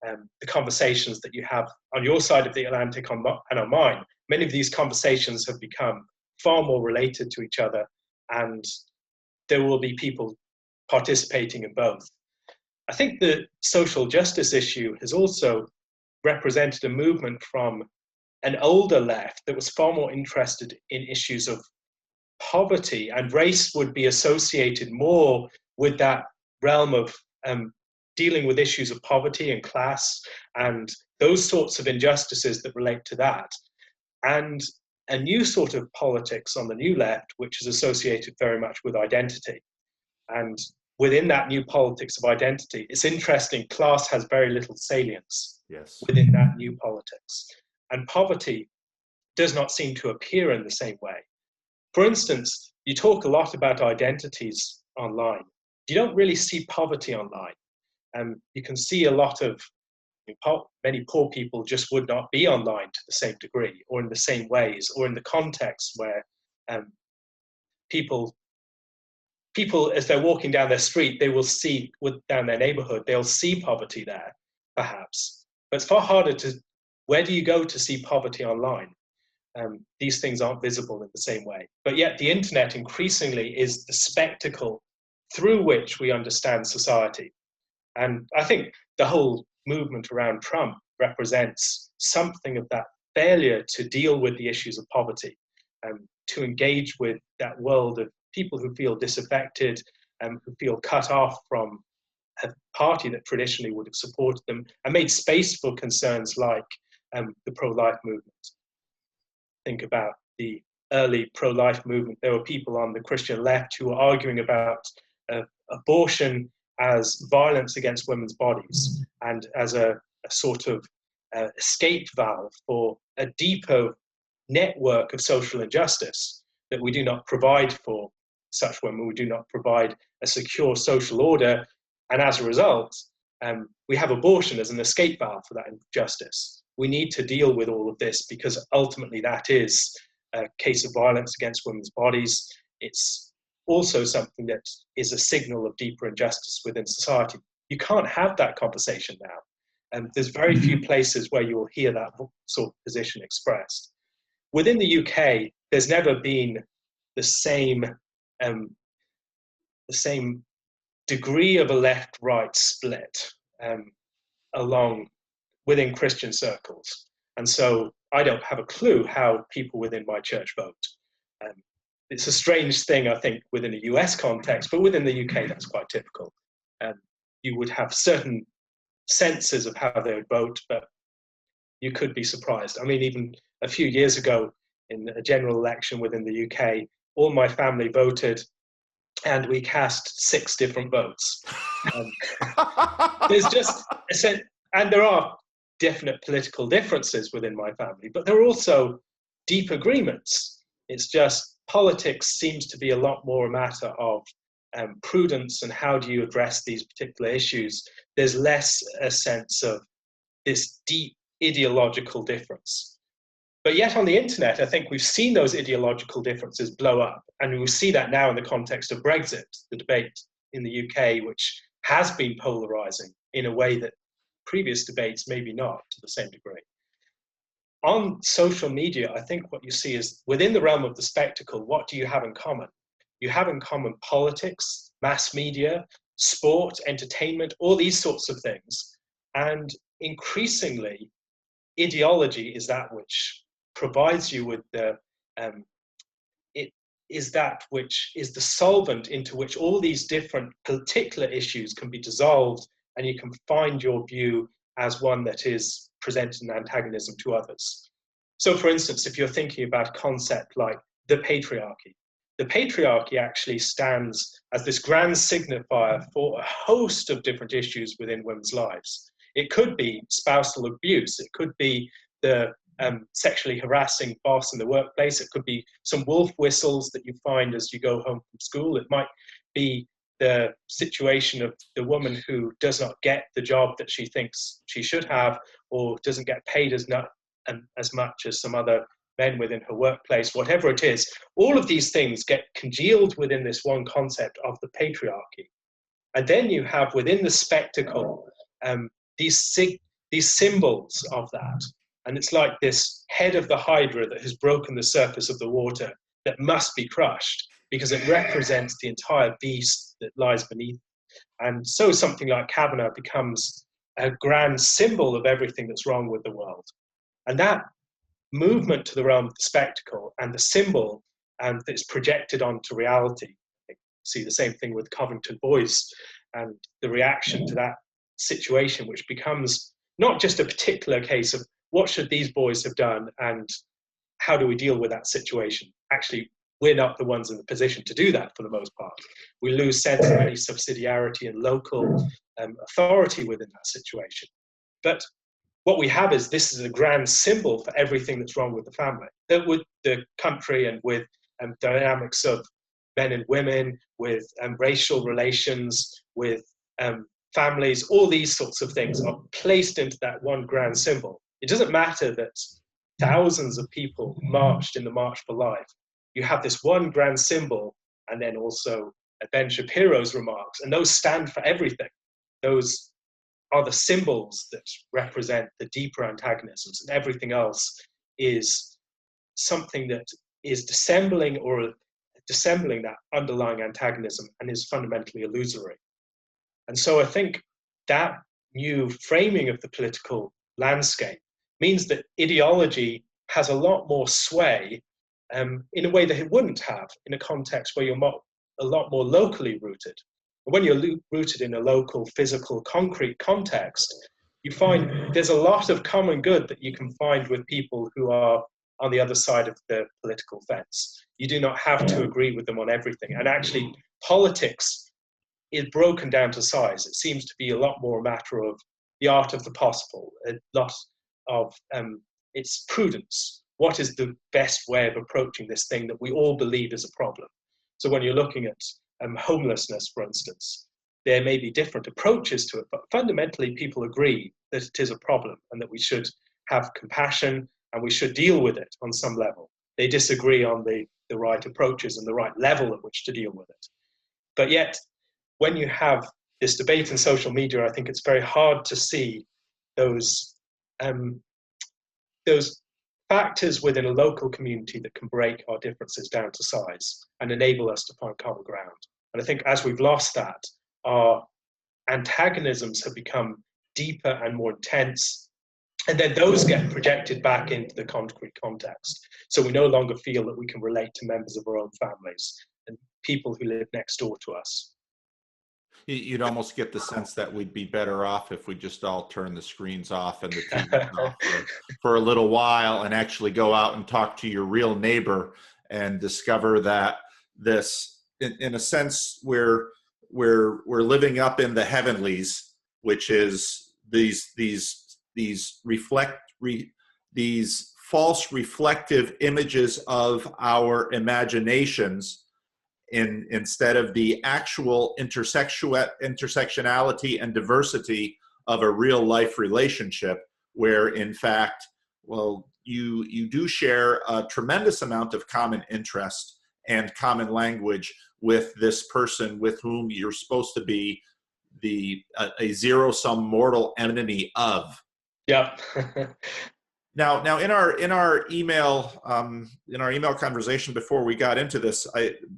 the conversations that you have on your side of the Atlantic and on mine. Many of these conversations have become far more related to each other, and there will be people participating in both. I think the social justice issue has also represented a movement from an older left that was far more interested in issues of poverty, and race would be associated more with that realm of dealing with issues of poverty and class and those sorts of injustices that relate to that. And a new sort of politics on the new left, which is associated very much with identity. And within that new politics of identity, it's interesting, class has very little salience within that new politics. And poverty does not seem to appear in the same way. For instance, you talk a lot about identities online. You don't really see poverty online. you can see a lot of many poor people just would not be online to the same degree or in the same ways or in the context where people as they're walking down their street, they will see down their neighborhood, they'll see poverty there, perhaps. But it's far harder where do you go to see poverty online? These things aren't visible in the same way. But yet the internet increasingly is the spectacle through which we understand society. And I think the whole movement around Trump represents something of that failure to deal with the issues of poverty, to engage with that world of people who feel disaffected, who feel cut off from a party that traditionally would have supported them, and made space for concerns like the pro-life movement. Think about the early pro-life movement. There were people on the Christian left who were arguing about abortion as violence against women's bodies and as a sort of escape valve for a deeper network of social injustice, that we do not provide for such women, we do not provide a secure social order, and as a result, we have abortion as an escape valve for that injustice. We need to deal with all of this because ultimately that is a case of violence against women's bodies. It's also something that is a signal of deeper injustice within society. You can't have that conversation now. And there's very few places where you will hear that sort of position expressed. Within the UK, there's never been the same degree of a left-right split within Christian circles. And so I don't have a clue how people within my church vote. It's a strange thing, I think, within a US context, but within the UK, that's quite typical. You would have certain senses of how they would vote, but you could be surprised. I mean, even a few years ago in a general election within the UK, all my family voted and we cast 6 different votes. There's just, and there are definite political differences within my family, but there are also deep agreements. It's just politics seems to be a lot more a matter of prudence and how do you address these particular issues. There's less a sense of this deep ideological difference. But yet on the internet, I think we've seen those ideological differences blow up. And we see that now in the context of Brexit, the debate in the UK, which has been polarizing in a way that previous debates maybe not to the same degree. On social media, I think what you see is within the realm of the spectacle, what do you have in common? You have in common politics, mass media, sport, entertainment, all these sorts of things. And increasingly, ideology is that which provides you with it is that which is the solvent into which all these different particular issues can be dissolved, and you can find your view as one that is presenting antagonism to others. So for instance, if you're thinking about a concept like the patriarchy actually stands as this grand signifier for a host of different issues within women's lives. It could be spousal abuse, it could be the sexually harassing boss in the workplace, it could be some wolf whistles that you find as you go home from school, it might be the situation of the woman who does not get the job that she thinks she should have, or doesn't get paid as much as some other men within her workplace, whatever it is. All of these things get congealed within this one concept of the patriarchy. And then you have within the spectacle these symbols of that. And it's like this head of the Hydra that has broken the surface of the water that must be crushed because it represents the entire beast that lies beneath. And so something like Kavanaugh becomes a grand symbol of everything that's wrong with the world. And that movement to the realm of the spectacle and the symbol that's projected onto reality. I see the same thing with Covington Boys and the reaction to that situation, which becomes not just a particular case of what should these boys have done and how do we deal with that situation. Actually, we're not the ones in the position to do that for the most part. We lose sense of any subsidiarity and local authority within that situation. But what we have is this is a grand symbol for everything that's wrong with the family, that with the country and with dynamics of men and women, with racial relations, with families, all these sorts of things are placed into that one grand symbol. It doesn't matter that thousands of people marched in the March for Life. You have this one grand symbol, and then also Ben Shapiro's remarks, and those stand for everything. Those are the symbols that represent the deeper antagonisms, and everything else is something that is dissembling that underlying antagonism and is fundamentally illusory. And so I think that new framing of the political landscape means that ideology has a lot more sway in a way that it wouldn't have in a context where you're a lot more locally rooted. When you're rooted in a local, physical, concrete context, you find there's a lot of common good that you can find with people who are on the other side of the political fence. You do not have to agree with them on everything. And actually, politics is broken down to size. It seems to be a lot more a matter of the art of the possible, a lot of its prudence. What is the best way of approaching this thing that we all believe is a problem? So when you're looking at homelessness, for instance, there may be different approaches to it, but fundamentally people agree that it is a problem and that we should have compassion and we should deal with it on some level. They disagree on the right approaches and the right level at which to deal with it. But yet, when you have this debate in social media, I think it's very hard to see those factors within a local community that can break our differences down to size and enable us to find common ground. And I think as we've lost that, our antagonisms have become deeper and more intense. And then those get projected back into the concrete context. So we no longer feel that we can relate to members of our own families and people who live next door to us. You'd almost get the sense that we'd be better off if we just all turn the screens off and the TVs off for a little while and actually go out and talk to your real neighbor and discover that this, in a sense, we're living up in the heavenlies, which is these false reflective images of our imaginations instead of the actual intersectionality and diversity of a real life relationship, where in fact, well, you do share a tremendous amount of common interest and common language with this person with whom you're supposed to be a zero-sum mortal enemy of. Yeah. Now, in our email conversation before we got into this,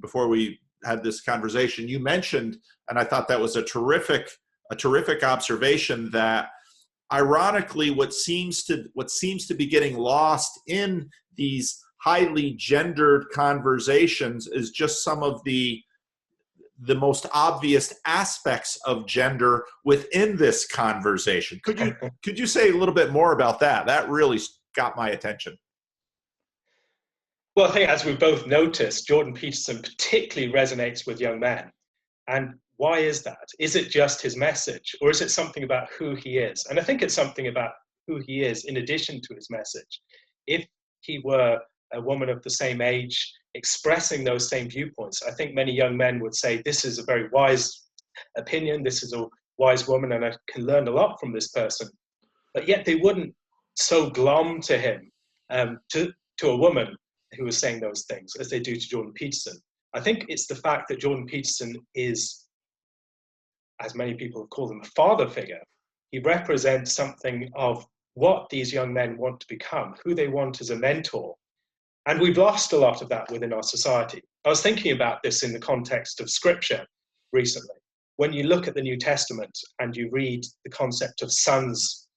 before we had this conversation, you mentioned, and I thought that was a terrific observation, that ironically, what seems to be getting lost in these highly gendered conversations is just some of the most obvious aspects of gender within this conversation. Could you say a little bit more about that? That really got my attention. Well, I think as we've both noticed, Jordan Peterson particularly resonates with young men. And why is that? Is it just his message, or is it something about who he is? And I think it's something about who he is in addition to his message. If he were a woman of the same age expressing those same viewpoints, I think many young men would say, this is a very wise opinion, this is a wise woman, and I can learn a lot from this person. But yet they wouldn't so glom to him, to a woman who was saying those things, as they do to Jordan Peterson. I think it's the fact that Jordan Peterson is, as many people have called him, a father figure. He represents something of what these young men want to become, who they want as a mentor. And we've lost a lot of that within our society. I was thinking about this in the context of scripture recently. When you look at the New Testament and you read the concept of sons,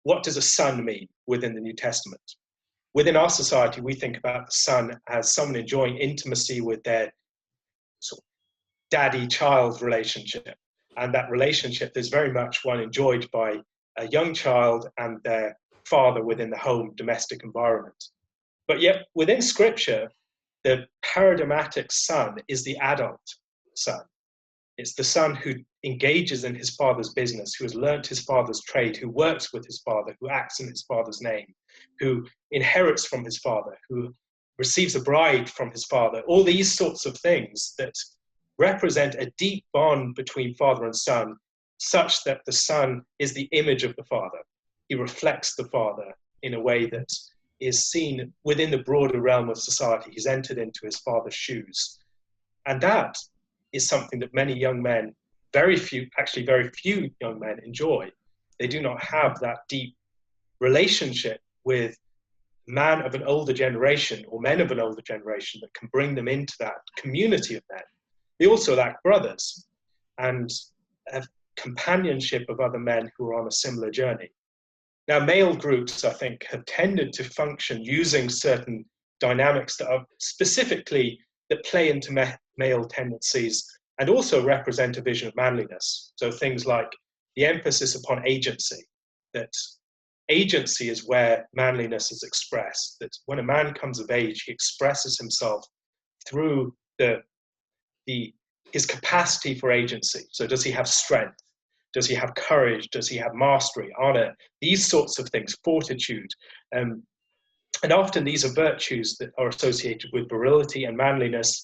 what does a son mean within the New Testament? Within our society, we think about the son as someone enjoying intimacy with their sort of daddy-child relationship. And that relationship is very much one enjoyed by a young child and their father within the home domestic environment. But yet within scripture, the paradigmatic son is the adult son. It's the son who engages in his father's business, who has learnt his father's trade, who works with his father, who acts in his father's name, who inherits from his father, who receives a bride from his father. All these sorts of things that represent a deep bond between father and son such that the son is the image of the father. He reflects the father in a way that is seen within the broader realm of society. He's entered into his father's shoes. And that is something that many young men, very few young men enjoy. They do not have that deep relationship with man of an older generation or men of an older generation that can bring them into that community of men. They also lack brothers and have companionship of other men who are on a similar journey. Now, male groups, I think, have tended to function using certain dynamics that are specifically that play into male tendencies and also represent a vision of manliness. So things like the emphasis upon agency, that agency is where manliness is expressed, that when a man comes of age, he expresses himself through his capacity for agency. So does he have strength? Does he have courage? Does he have mastery, honor? These sorts of things, fortitude. And often these are virtues that are associated with virility and manliness,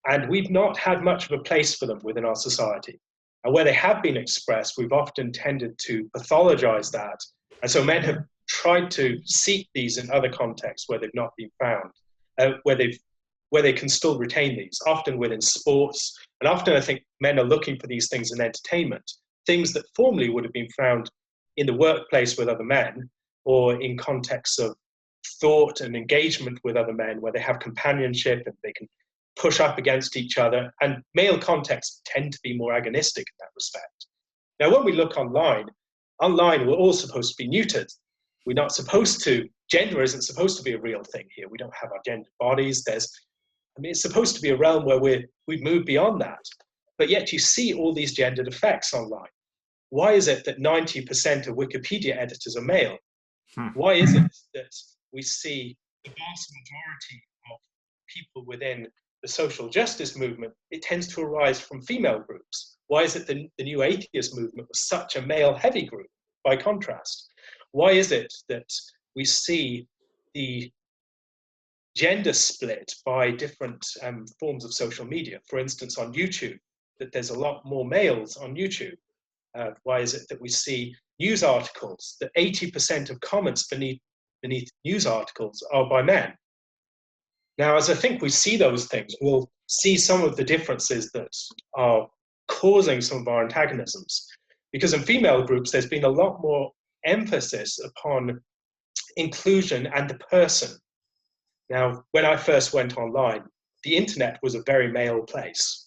and we've not had much of a place for them within our society. And where they have been expressed, we've often tended to pathologize that. And so men have tried to seek these in other contexts where they've not been found, where they can still retain these, often within sports. And often I think men are looking for these things in entertainment, things that formerly would have been found in the workplace with other men or in contexts of thought and engagement with other men where they have companionship and they can push up against each other. And male contexts tend to be more agonistic in that respect. Now, when we look online, we're all supposed to be neutered. We're not supposed to, gender isn't supposed to be a real thing here. We don't have our gendered bodies. It's supposed to be a realm where we've moved beyond that. But yet you see all these gendered effects online. Why is it that 90% of Wikipedia editors are male? Why is it that we see the vast majority of people within the social justice movement, it tends to arise from female groups? Why is it the new atheist movement was such a male-heavy group, by contrast? Why is it that we see the gender split by different forms of social media? For instance, on YouTube, that there's a lot more males on YouTube. Why is it that we see news articles, that 80% of comments beneath news articles are by men? Now, as I think we see those things, we'll see some of the differences that are causing some of our antagonisms. Because in female groups, there's been a lot more emphasis upon inclusion and the person. Now, when I first went online, the internet was a very male place.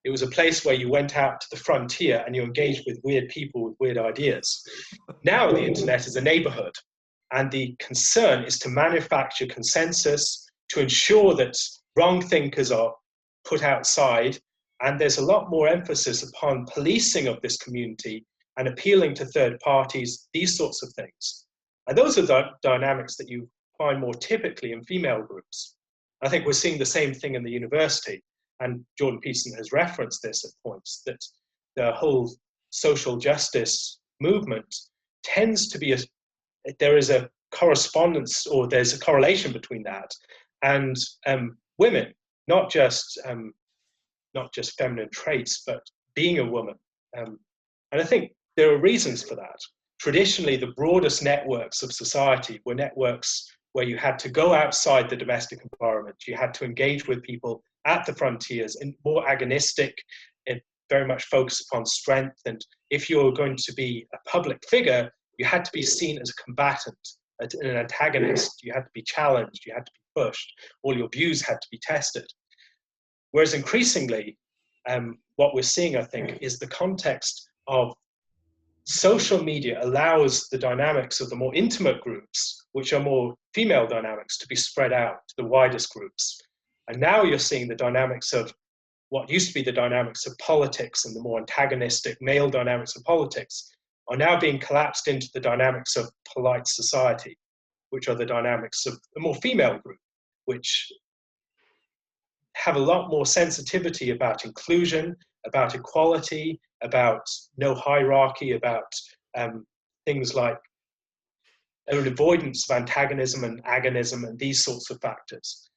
It was a place where you went out to the frontier and you engaged with weird people with weird ideas. Now the internet is a neighborhood, and the concern is to manufacture consensus, to ensure that wrong thinkers are put outside, and there's a lot more emphasis upon policing of this community and appealing to third parties, these sorts of things. And those are the dynamics that you find more typically in female groups. I think we're seeing the same thing in the university. And Jordan Peterson has referenced this at points, that the whole social justice movement tends to be there is a correspondence, or there's a correlation between that and women, not just feminine traits, but being a woman. And I think there are reasons for that. Traditionally, the broadest networks of society were networks where you had to go outside the domestic environment. You had to engage with people at the frontiers and more agonistic, and very much focused upon strength. And if you were going to be a public figure, you had to be seen as a combatant, an antagonist. You had to be challenged. You had to be pushed. All your views had to be tested. Whereas increasingly, what we're seeing, I think, is the context of social media allows the dynamics of the more intimate groups, which are more female dynamics, to be spread out to the widest groups. And now you're seeing the dynamics of what used to be the dynamics of politics and the more antagonistic male dynamics of politics are now being collapsed into the dynamics of polite society, which are the dynamics of a more female group, which have a lot more sensitivity about inclusion, about equality, about no hierarchy, about things like an avoidance of antagonism and agonism and these sorts of factors.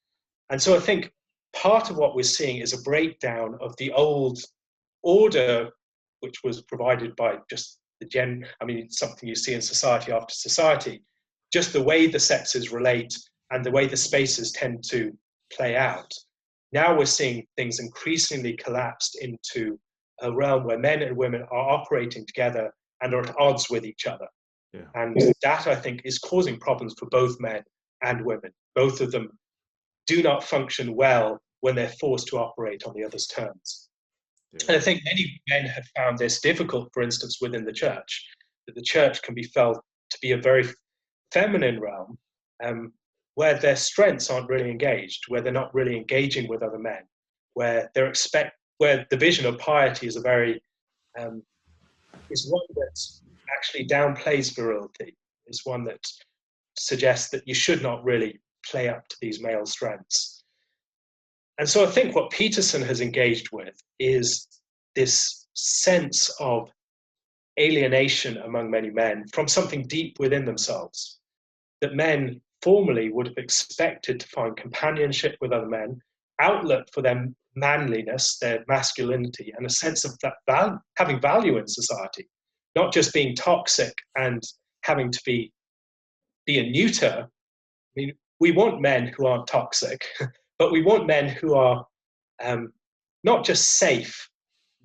And so I think part of what we're seeing is a breakdown of the old order which was provided by just I mean, something you see in society after society, just the way the sexes relate and the way the spaces tend to play out. Now we're seeing things increasingly collapsed into a realm where men and women are operating together and are at odds with each other. Yeah. And that, I think, is causing problems for both men and women. Both of them do not function well when they're forced to operate on the other's terms. Yeah. And I think many men have found this difficult, for instance, within the church, that the church can be felt to be a very feminine realm, where their strengths aren't really engaged, where they're not really engaging with other men, where where the vision of piety is is one that actually downplays virility, is one that suggests that you should not really play up to these male strengths. And so I think what Peterson has engaged with is this sense of alienation among many men from something deep within themselves, that men formerly would have expected to find companionship with other men, outlet for their manliness, their masculinity, and a sense of that having value in society, not just being toxic and having to be a neuter. I mean, we want men who aren't toxic, but we want men who are not just safe,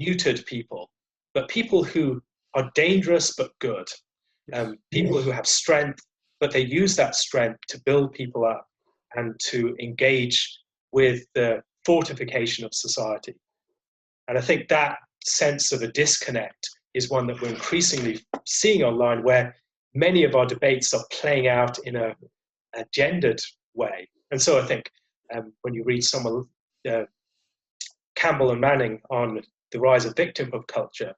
neutered people, but people who are dangerous but good, people who have strength, but they use that strength to build people up and to engage with the fortification of society. And I think that sense of a disconnect is one that we're increasingly seeing online, where many of our debates are playing out in a gendered way. And so I think when you read some of Campbell and Manning on the rise of victimhood culture,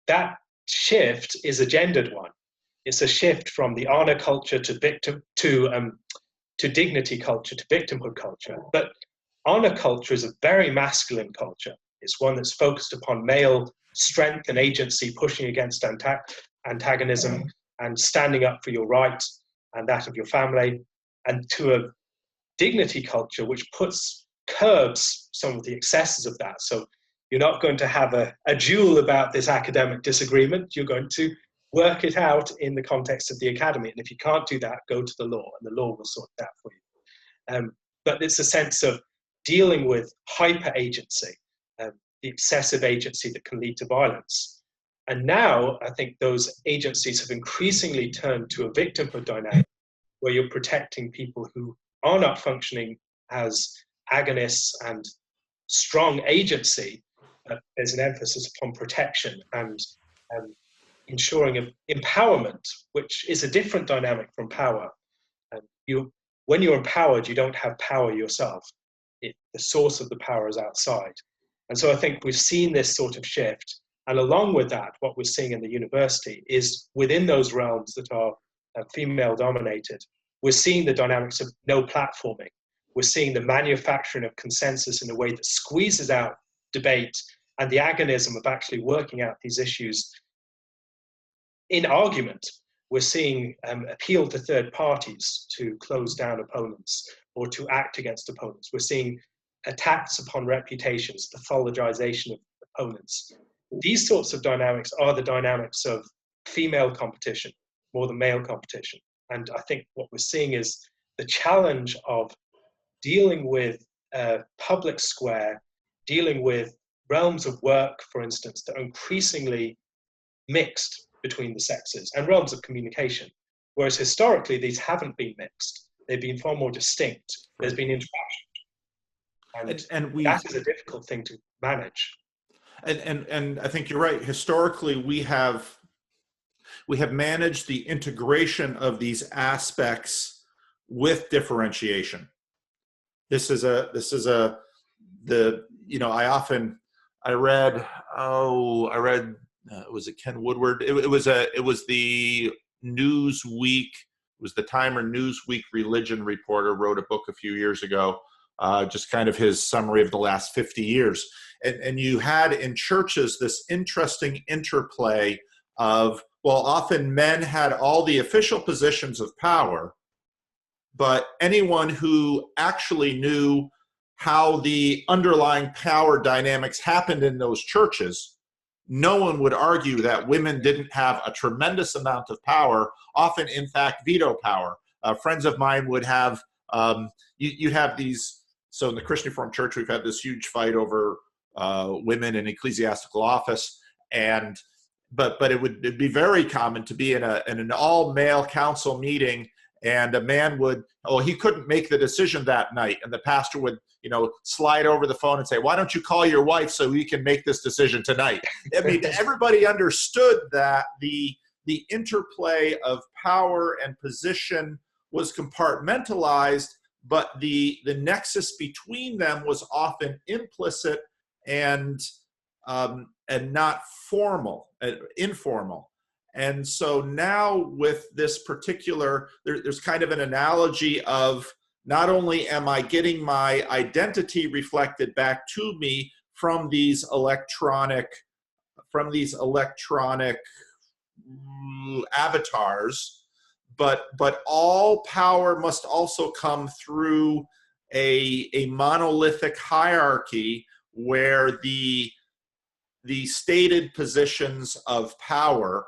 that shift is a gendered one. It's a shift from the honor culture to dignity culture to victimhood culture. But honor culture is a very masculine culture. It's one that's focused upon male strength and agency, pushing against antagonism and standing up for your right and that of your family, and to a dignity culture which curbs some of the excesses of that. So you're not going to have a duel about this academic disagreement. You're going to work it out in the context of the academy. And if you can't do that, go to the law, and the law will sort that for you. But it's a sense of dealing with hyper agency, the excessive agency that can lead to violence. And now I think those agencies have increasingly turned to a victimhood dynamic, where you're protecting people who are not functioning as agonists and strong agency. There's an emphasis upon protection and ensuring empowerment, which is a different dynamic from power. When you're empowered, you don't have power yourself. The source of the power is outside. And so I think we've seen this sort of shift. And along with that, what we're seeing in the university is within those realms that are female dominated, we're seeing the dynamics of no platforming. We're seeing the manufacturing of consensus in a way that squeezes out debate and the agonism of actually working out these issues in argument. We're seeing appeal to third parties to close down opponents or to act against opponents. We're seeing attacks upon reputations, pathologization of opponents. These sorts of dynamics are the dynamics of female competition more than male competition. And I think what we're seeing is the challenge of dealing with a public square, dealing with realms of work, for instance, that are increasingly mixed between the sexes, and realms of communication. Whereas historically, these haven't been mixed. They've been far more distinct. There's been interaction. And that is a difficult thing to manage. And I think you're right. Historically, we have managed the integration of these aspects with differentiation. I read was it Ken Woodward? It was the Newsweek. It was the Time or Newsweek religion reporter wrote a book a few years ago, just kind of his summary of the last 50 years. And you had in churches this interesting interplay of, well, often men had all the official positions of power, but anyone who actually knew how the underlying power dynamics happened in those churches no one would argue that women didn't have a tremendous amount of power, often, in fact, veto power. Friends of mine would have, you'd have these, so in the Christian Reformed Church, we've had this huge fight over women in ecclesiastical office, and but it'd be very common to be in an all-male council meeting, and a man would, oh, he couldn't make the decision that night, and the pastor would, you know, slide over the phone and say, why don't you call your wife so we can make this decision tonight? I mean, everybody understood that the interplay of power and position was compartmentalized, but the nexus between them was often implicit and not formal, informal. And so now with this particular, there's kind of an analogy of, not only am I getting my identity reflected back to me from these electronic avatars, but all power must also come through a monolithic hierarchy where the stated positions of power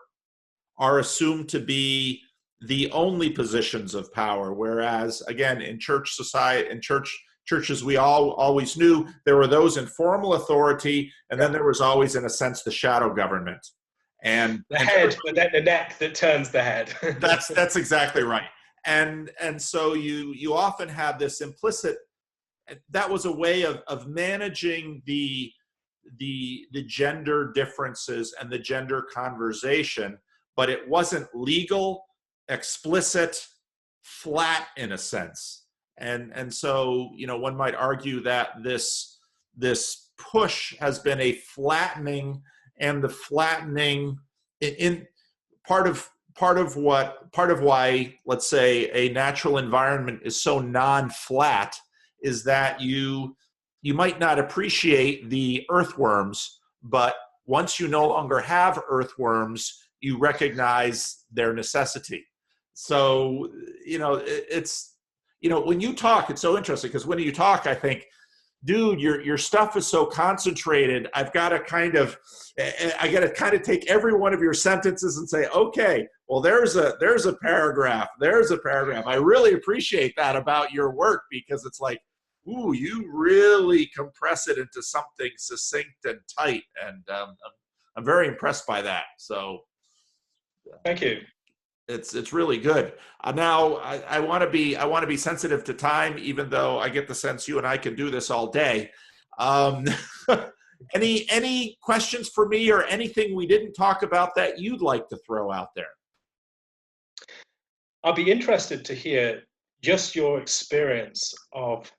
are assumed to be the only positions of power. Whereas, again, in church society, in churches, we always knew there were those in formal authority, and then there was always, in a sense, the shadow government. And the head, but then the neck that turns the head. that's exactly right. And so you often have this implicit, that was a way of managing the gender differences and the gender conversation, but it wasn't legal, explicit, flat in a sense. And so, you know, one might argue that this push has been a flattening, and the flattening in part of why, let's say, a natural environment is so non-flat is that you might not appreciate the earthworms, but once you no longer have earthworms, you recognize their necessity. So, you know, it's, you know, when you talk, it's so interesting, because when you talk, I think, dude, your stuff is so concentrated. I got to kind of take every one of your sentences and say, okay, well, there's a paragraph. I really appreciate that about your work, because it's like, ooh, you really compress it into something succinct and tight, and I'm very impressed by that. So, thank you. It's really good. Now I want to be sensitive to time, even though I get the sense you and I can do this all day. Any questions for me, or anything we didn't talk about that you'd like to throw out there? I'll be interested to hear just your experience of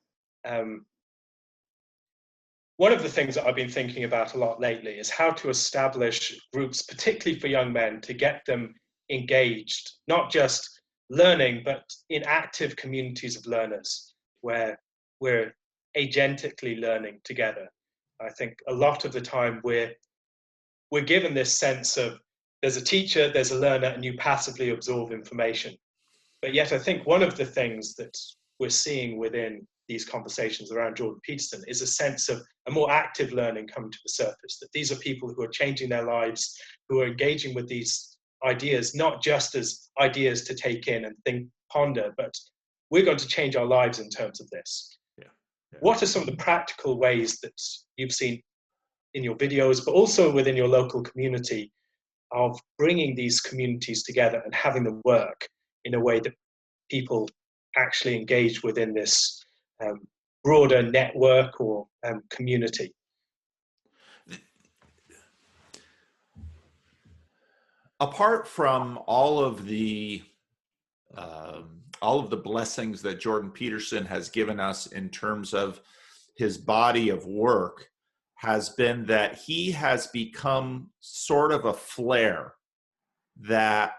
one of the things that I've been thinking about a lot lately is how to establish groups, particularly for young men, to get them engaged, not just learning, but in active communities of learners where we're agentically learning together. I think a lot of the time we're given this sense of there's a teacher, there's a learner, and you passively absorb information. But yet I think one of the things that we're seeing within these conversations around Jordan Peterson is a sense of a more active learning coming to the surface, that these are people who are changing their lives, who are engaging with these ideas, not just as ideas to take in and think, ponder, but we're going to change our lives in terms of this. Yeah. What are some of the practical ways that you've seen in your videos, but also within your local community, of bringing these communities together and having them work in a way that people actually engage within this broader network or community? Apart from all of the blessings that Jordan Peterson has given us in terms of his body of work, has been that he has become sort of a flare that,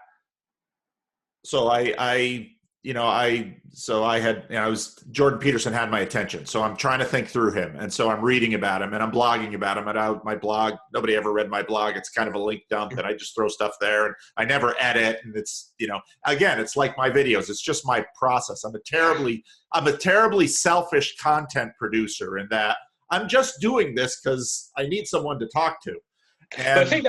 Jordan Peterson had my attention. So I'm trying to think through him. And so I'm reading about him, and I'm blogging about him. And my blog, nobody ever read my blog. It's kind of a link dump, and I just throw stuff there, and I never edit. And it's, again, it's like my videos. It's just my process. I'm a terribly selfish content producer, in that I'm just doing this because I need someone to talk to. But I And think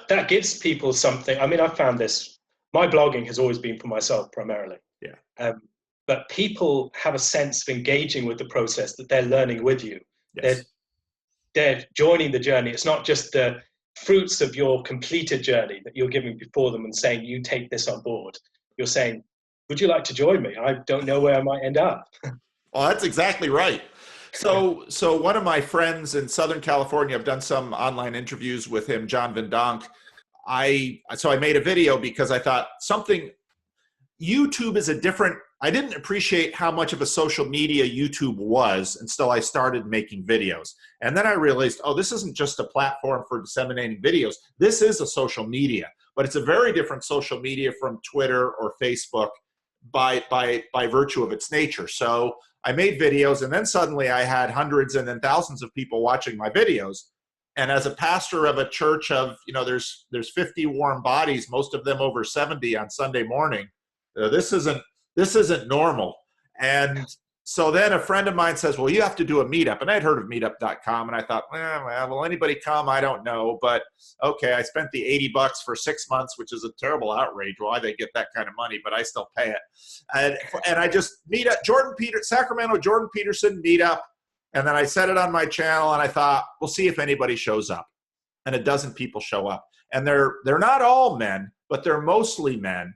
that gives people something. I mean, I found this. My blogging has always been for myself primarily. yeah, Um, but people have a sense of engaging with the process, that they're learning with you. yes. They're joining the journey. It's not just the fruits of your completed journey that you're giving before them and saying, you take this on board. You're saying, would you like to join me? I don't know where I might end up. Well, that's exactly right. So one of my friends in Southern California, I've done some online interviews with him, John Van Donk. I made a video because I thought YouTube is a different, I didn't appreciate how much of a social media YouTube was until I started making videos. And then I realized, oh, this isn't just a platform for disseminating videos. This is a social media, but it's a very different social media from Twitter or Facebook by virtue of its nature. So I made videos, and then suddenly I had hundreds and then thousands of people watching my videos. And as a pastor of a church of, there's 50 warm bodies, most of them over 70 on Sunday morning. This isn't normal. And so then a friend of mine says, well, you have to do a meetup. And I'd heard of meetup.com, and I thought, well, will anybody come? I don't know. But okay, I spent the $80 for 6 months, which is a terrible outrage. Why they get that kind of money, but I still pay it. And I just meet at Sacramento Jordan Peterson meetup. And then I set it on my channel, and I thought, we'll see if anybody shows up. And a dozen people show up. And they're not all men, but they're mostly men.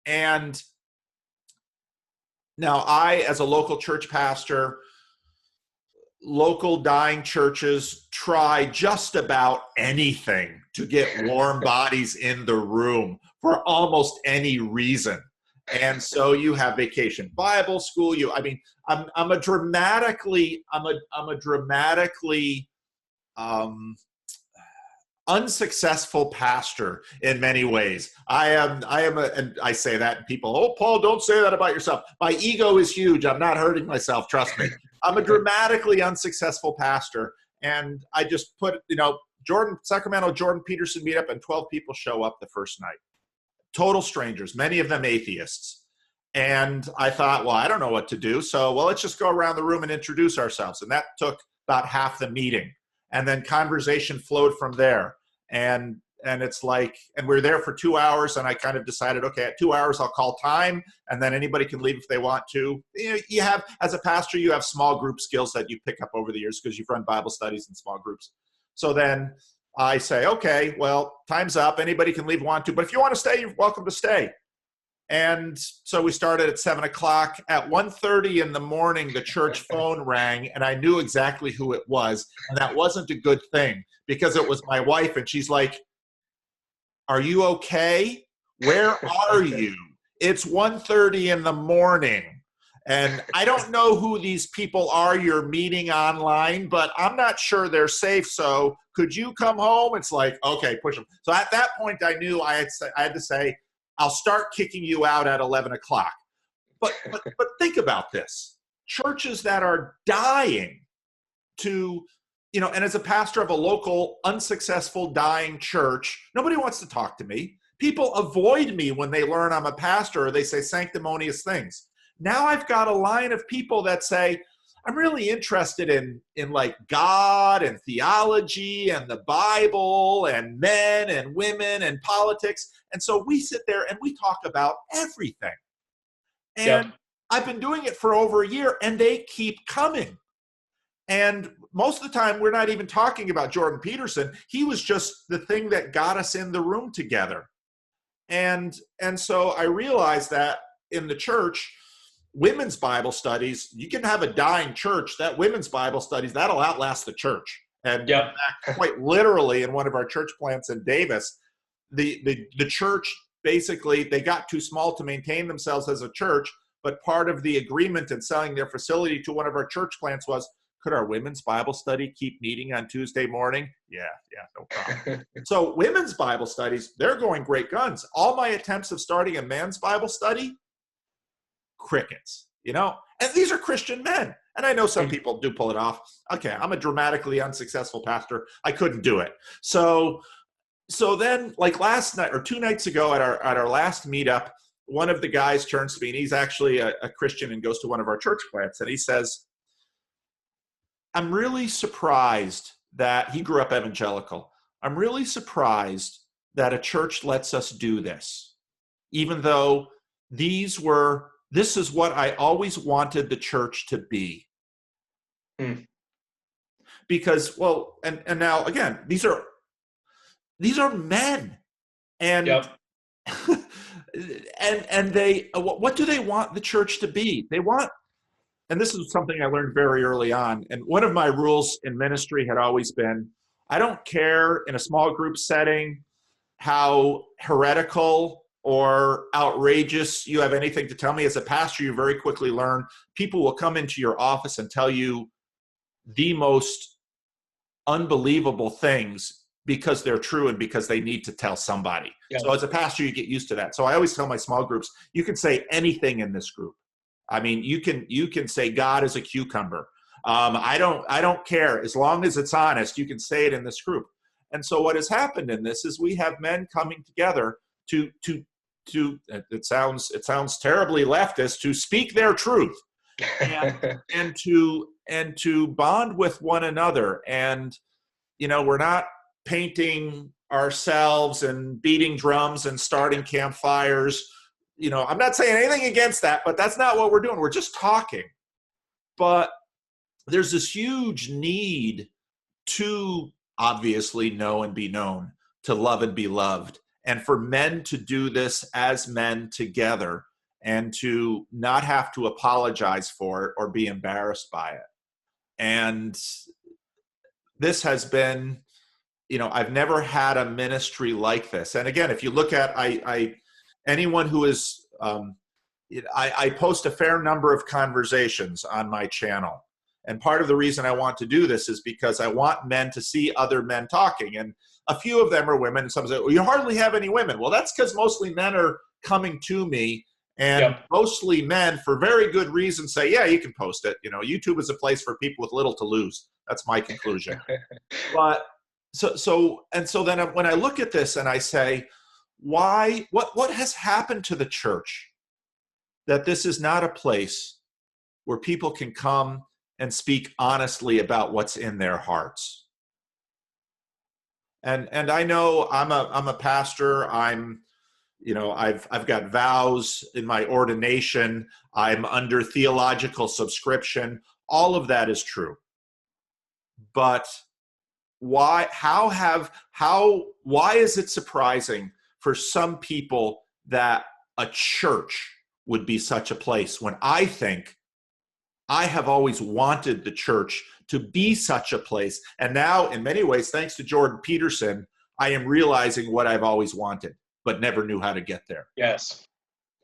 And now I, as a local church pastor, local dying churches try just about anything to get warm bodies in the room for almost any reason. And so you have Vacation Bible School. I'm a dramatically unsuccessful pastor in many ways. And I say that, and people, oh, Paul, don't say that about yourself. My ego is huge. I'm not hurting myself. Trust me. I'm a dramatically unsuccessful pastor. And I just put, Sacramento Jordan Peterson meetup, and 12 people show up the first night. Total strangers, many of them atheists. And I thought, well, I don't know what to do. So, let's just go around the room and introduce ourselves. And that took about half the meeting. And then conversation flowed from there. And it's like, and we're there for 2 hours, and I kind of decided, okay, at 2 hours, I'll call time, and then anybody can leave if they want to. You have, as a pastor, you have small group skills that you pick up over the years because you've run Bible studies in small groups. So then I say, okay, well, time's up. Anybody can leave if you want to, but if you want to stay, you're welcome to stay. And so we started at 7 o'clock. At 1:30 in the morning, the church phone rang, and I knew exactly who it was. And that wasn't a good thing, because it was my wife, and she's like, are you okay? Where are you? It's 1:30 in the morning. And I don't know who these people are you're meeting online, but I'm not sure they're safe. So could you come home? It's like, okay, push them. So at that point, I knew I had to say, I'll start kicking you out at 11 o'clock. But think about this. Churches that are dying to, and as a pastor of a local unsuccessful dying church, nobody wants to talk to me. People avoid me when they learn I'm a pastor, or they say sanctimonious things. Now I've got a line of people that say, I'm really interested in like God and theology and the Bible and men and women and politics. And so we sit there and we talk about everything. And I've been doing it for over a year, and they keep coming. And most of the time, we're not even talking about Jordan Peterson. He was just the thing that got us in the room together. And so I realized that in the church, women's Bible studies, you can have a dying church, that women's Bible studies, that'll outlast the church. And in fact, quite literally, in one of our church plants in Davis, the church, basically, they got too small to maintain themselves as a church, but part of the agreement in selling their facility to one of our church plants was, could our women's Bible study keep meeting on Tuesday morning? Yeah, no problem. So women's Bible studies, they're going great guns. All my attempts of starting a men's Bible study, crickets, and these are Christian men. And I know some people do pull it off. Okay, I'm a dramatically unsuccessful pastor. I couldn't do it. So then, like last night or 2 nights ago at our last meetup, one of the guys turns to me, and he's actually a Christian and goes to one of our church plants, and he says, I'm really surprised that he grew up evangelical. I'm really surprised that a church lets us do this, even though this is what I always wanted the church to be. Hmm. Because, well, and now again, these are men, and Yep. and they, what do they want the church to be? They want, and this is something I learned very early on, and one of my rules in ministry had always been, I don't care in a small group setting how heretical or outrageous you have anything to tell me. As a pastor, you very quickly learn people will come into your office and tell you the most unbelievable things because they're true and because they need to tell somebody. Yep. So as a pastor, you get used to that. So I always tell my small groups, you can say anything in this group. I mean, you can say God is a cucumber. I don't care, as long as it's honest. You can say it in this group. And so what has happened in this is we have men coming together to it sounds terribly leftist, to speak their truth and to bond with one another. And we're not painting ourselves and beating drums and starting campfires. I'm not saying anything against that, but that's not what we're doing. We're just talking. But there's this huge need to obviously know and be known, to love and be loved, and for men to do this as men together and to not have to apologize for it or be embarrassed by it. And this has been, I've never had a ministry like this. And again, if you look at anyone who is, I post a fair number of conversations on my channel. And part of the reason I want to do this is because I want men to see other men talking. And a few of them are women. And some say, well, you hardly have any women. Well, that's because mostly men are coming to me. And Yep. mostly men, for very good reason, say, yeah, you can post it. YouTube is a place for people with little to lose. That's my conclusion. But so then when I look at this and I say, why, what has happened to the church that this is not a place where people can come and speak honestly about what's in their hearts? And I know I'm a pastor. I've got vows in my ordination. I'm under theological subscription. All of that is true. But why is it surprising for some people that a church would be such a place, when I think I have always wanted the church to be such a place? And now, in many ways, thanks to Jordan Peterson, I am realizing what I've always wanted, but never knew how to get there. Yes.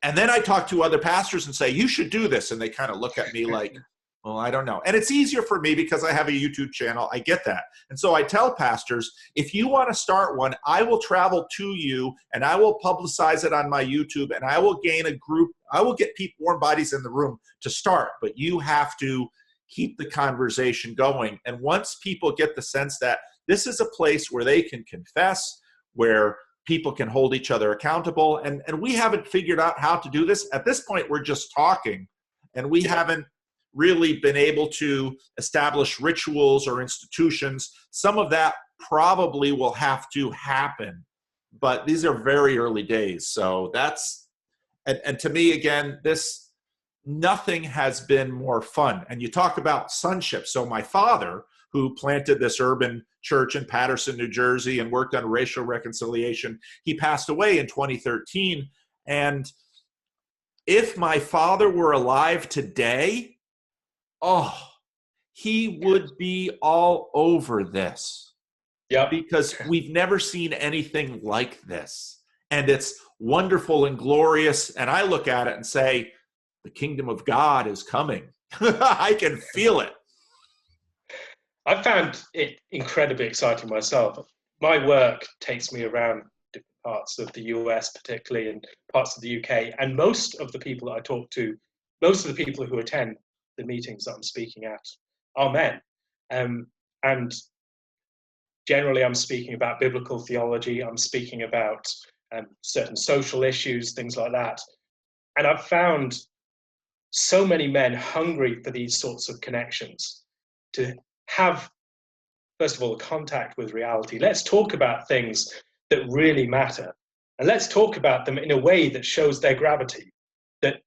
And then I talk to other pastors and say, you should do this. And they kind of look at me like, well, I don't know. And it's easier for me because I have a YouTube channel. I get that. And so I tell pastors, if you want to start one, I will travel to you and I will publicize it on my YouTube, and I will gain a group. I will get people, warm bodies in the room to start. But you have to keep the conversation going. And once people get the sense that this is a place where they can confess, where people can hold each other accountable, and we haven't figured out how to do this. At this point, we're just talking, and we haven't really been able to establish rituals or institutions. Some of that probably will have to happen, but these are very early days. So that's, and to me, again, nothing has been more fun. And you talk about sonship. So my father, who planted this urban church in Paterson, New Jersey, and worked on racial reconciliation, he passed away in 2013. And if my father were alive today, he would be all over this. Yeah. Because we've never seen anything like this. And it's wonderful and glorious. And I look at it and say, the kingdom of God is coming. I can feel it. I found it incredibly exciting myself. My work takes me around different parts of the US, particularly, and parts of the UK. And most of the people that I talk to, most of the people who attend the meetings that I'm speaking at are men. And generally, I'm speaking about biblical theology. I'm speaking about certain social issues, things like that. And I've found so many men hungry for these sorts of connections, to have first of all, contact with reality. Let's talk about things that really matter. And let's talk about them in a way that shows their gravity. That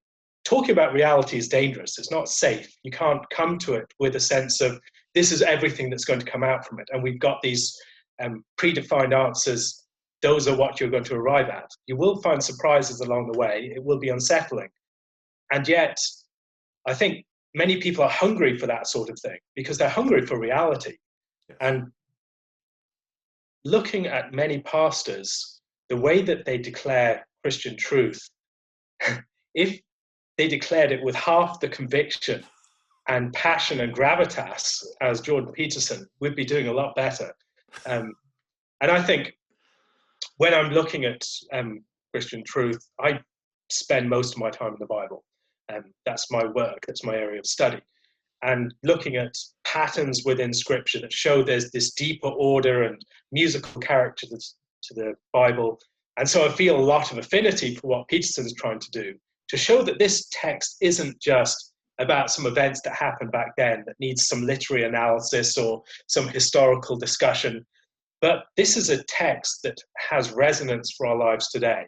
talking about reality is dangerous. It's not safe. You can't come to it with a sense of this is everything that's going to come out from it. And we've got these predefined answers. Those are what you're going to arrive at. You will find surprises along the way. It will be unsettling. And yet, I think many people are hungry for that sort of thing because they're hungry for reality. Yes. And looking at many pastors, the way that they declare Christian truth, if they declared it with half the conviction and passion and gravitas as Jordan Peterson, we'd be doing a lot better. And I think when I'm looking at Christian truth, I spend most of my time in the Bible. That's my work, that's my area of study. And looking at patterns within Scripture that show there's this deeper order and musical character to the Bible. And so I feel a lot of affinity for what Peterson's trying to do, to show that this text isn't just about some events that happened back then that needs some literary analysis or some historical discussion, but this is a text that has resonance for our lives today.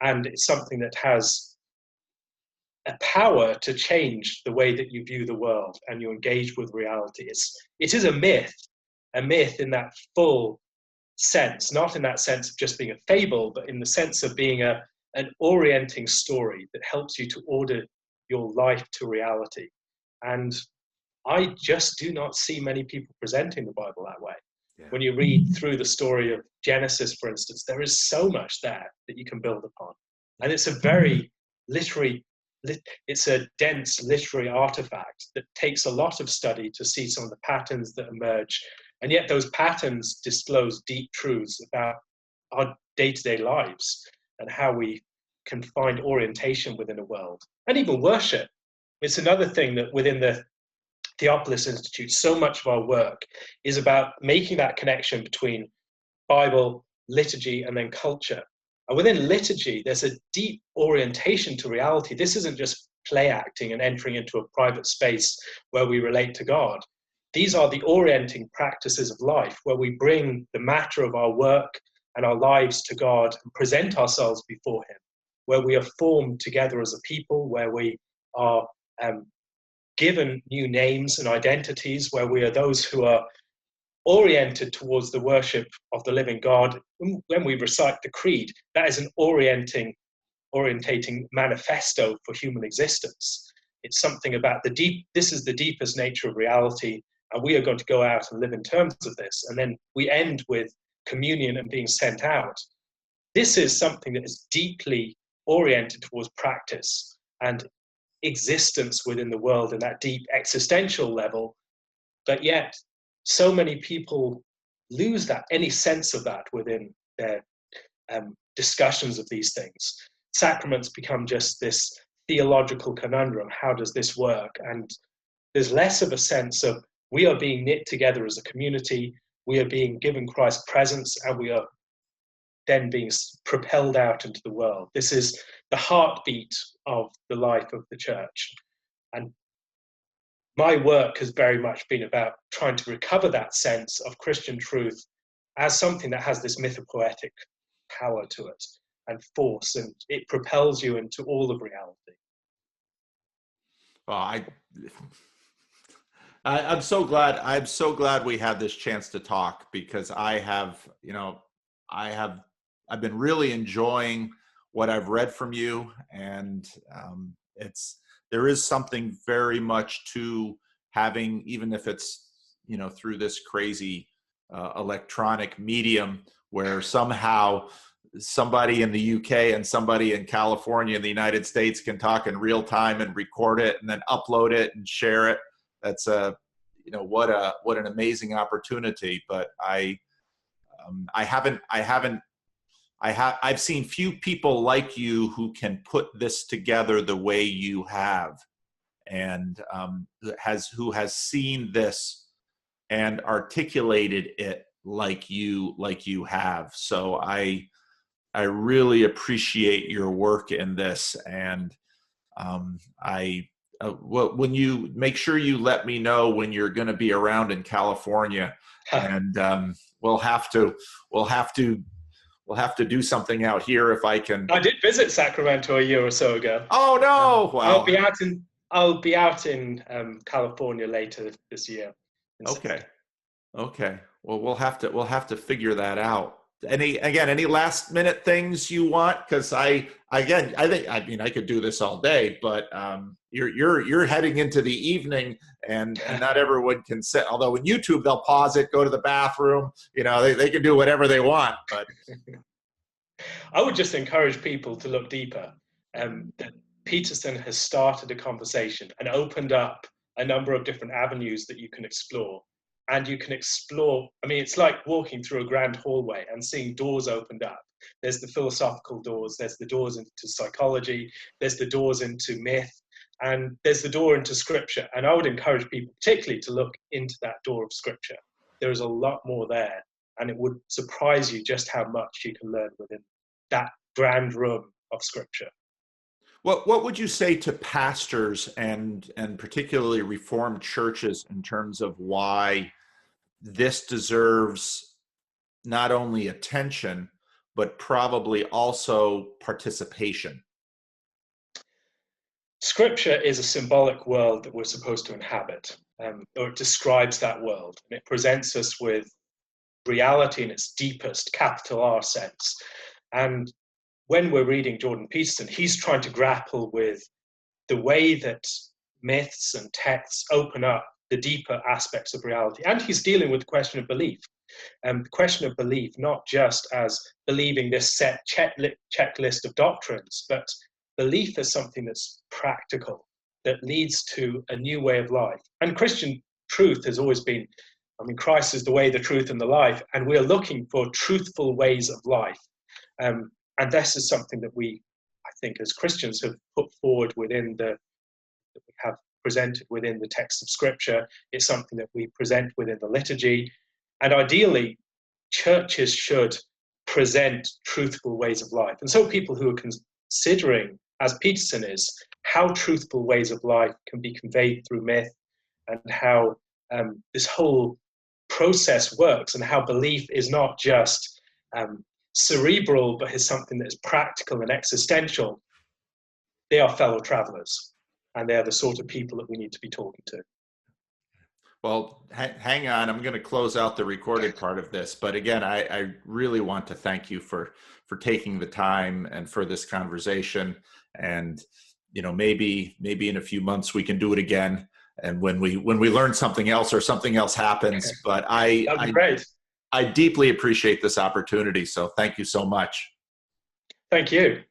And it's something that has a power to change the way that you view the world and you engage with reality. It is a myth in that full sense, not in that sense of just being a fable, but in the sense of being an orienting story that helps you to order your life to reality. And I just do not see many people presenting the Bible that way. Yeah. When you read through the story of Genesis, for instance, there is so much there that you can build upon. And it's a very it's a dense literary artifact that takes a lot of study to see some of the patterns that emerge. And yet those patterns disclose deep truths about our day-to-day lives and how we can find orientation within a world. And even worship. It's another thing that within the Theopolis Institute, so much of our work is about making that connection between Bible, liturgy, and then culture. And within liturgy, there's a deep orientation to reality. This isn't just play acting and entering into a private space where we relate to God. These are the orienting practices of life where we bring the matter of our work and our lives to God and present ourselves before Him, where we are formed together as a people, where we are given new names and identities, where we are those who are oriented towards the worship of the living God. When we recite the creed, that is an orientating manifesto for human existence. It's something about this is the deepest nature of reality, and we are going to go out and live in terms of this. And then we end with communion and being sent out. This is something that is deeply oriented towards practice and existence within the world in that deep existential level, but yet so many people lose any sense of that within their discussions of these things. Sacraments become just this theological conundrum. How does this work? And there's less of a sense of we are being knit together as a community, we are being given Christ's presence, and we are then being propelled out into the world. This is the heartbeat of the life of the church. And my work has very much been about trying to recover that sense of Christian truth as something that has this mythopoetic power to it and force, and it propels you into all of reality. Well, I'm so glad. I'm so glad we had this chance to talk, because I've been really enjoying what I've read from you, and there is something very much to having, even if it's through this crazy electronic medium, where somehow somebody in the UK and somebody in California in the United States can talk in real time and record it and then upload it and share it. That's what an amazing opportunity. But I've seen few people like you who can put this together the way you have, and who has seen this and articulated it like you have. So I really appreciate your work in this, and I well, when you make sure you let me know when you're going to be around in California, and we'll have to do something out here if I can. I did visit Sacramento a year or so ago. Oh no! Well, I'll be out in California later this year. Okay. Well, we'll have to figure that out. Any last minute things you want? Because I think I could do this all day, but you're heading into the evening, and not everyone can sit. Although in YouTube they'll pause it, go to the bathroom. They can do whatever they want. But I would just encourage people to look deeper. That Peterson has started a conversation and opened up a number of different avenues that you can explore. And you can explore, it's like walking through a grand hallway and seeing doors opened up. There's the philosophical doors, there's the doors into psychology, there's the doors into myth, and there's the door into scripture. And I would encourage people particularly to look into that door of scripture. There is a lot more there, and it would surprise you just how much you can learn within that grand room of scripture. What would you say to pastors and particularly Reformed churches in terms of why this deserves not only attention, but probably also participation? Scripture is a symbolic world that we're supposed to inhabit, or it describes that world, and it presents us with reality in its deepest, capital R sense. And when we're reading Jordan Peterson, he's trying to grapple with the way that myths and texts open up the deeper aspects of reality. And he's dealing with the question of belief. The question of belief, not just as believing this set checklist of doctrines, but belief is something that's practical, that leads to a new way of life. And Christian truth has always been, Christ is the way, the truth, and the life, and we're looking for truthful ways of life. And this is something that we, I think, as Christians have put forward that we have presented within the text of Scripture. It's something that we present within the liturgy. And ideally, churches should present truthful ways of life. And so people who are considering, as Peterson is, how truthful ways of life can be conveyed through myth, and how this whole process works, and how belief is not just cerebral, but is something that is practical and existential, they are fellow travelers, and they are the sort of people that we need to be talking to. Well, hang on. I'm going to close out the recorded part of this. But again, I really want to thank you for taking the time and for this conversation. And, maybe in a few months we can do it again. And when we learn something else or something else happens, but That'd be great. I deeply appreciate this opportunity. So thank you so much. Thank you.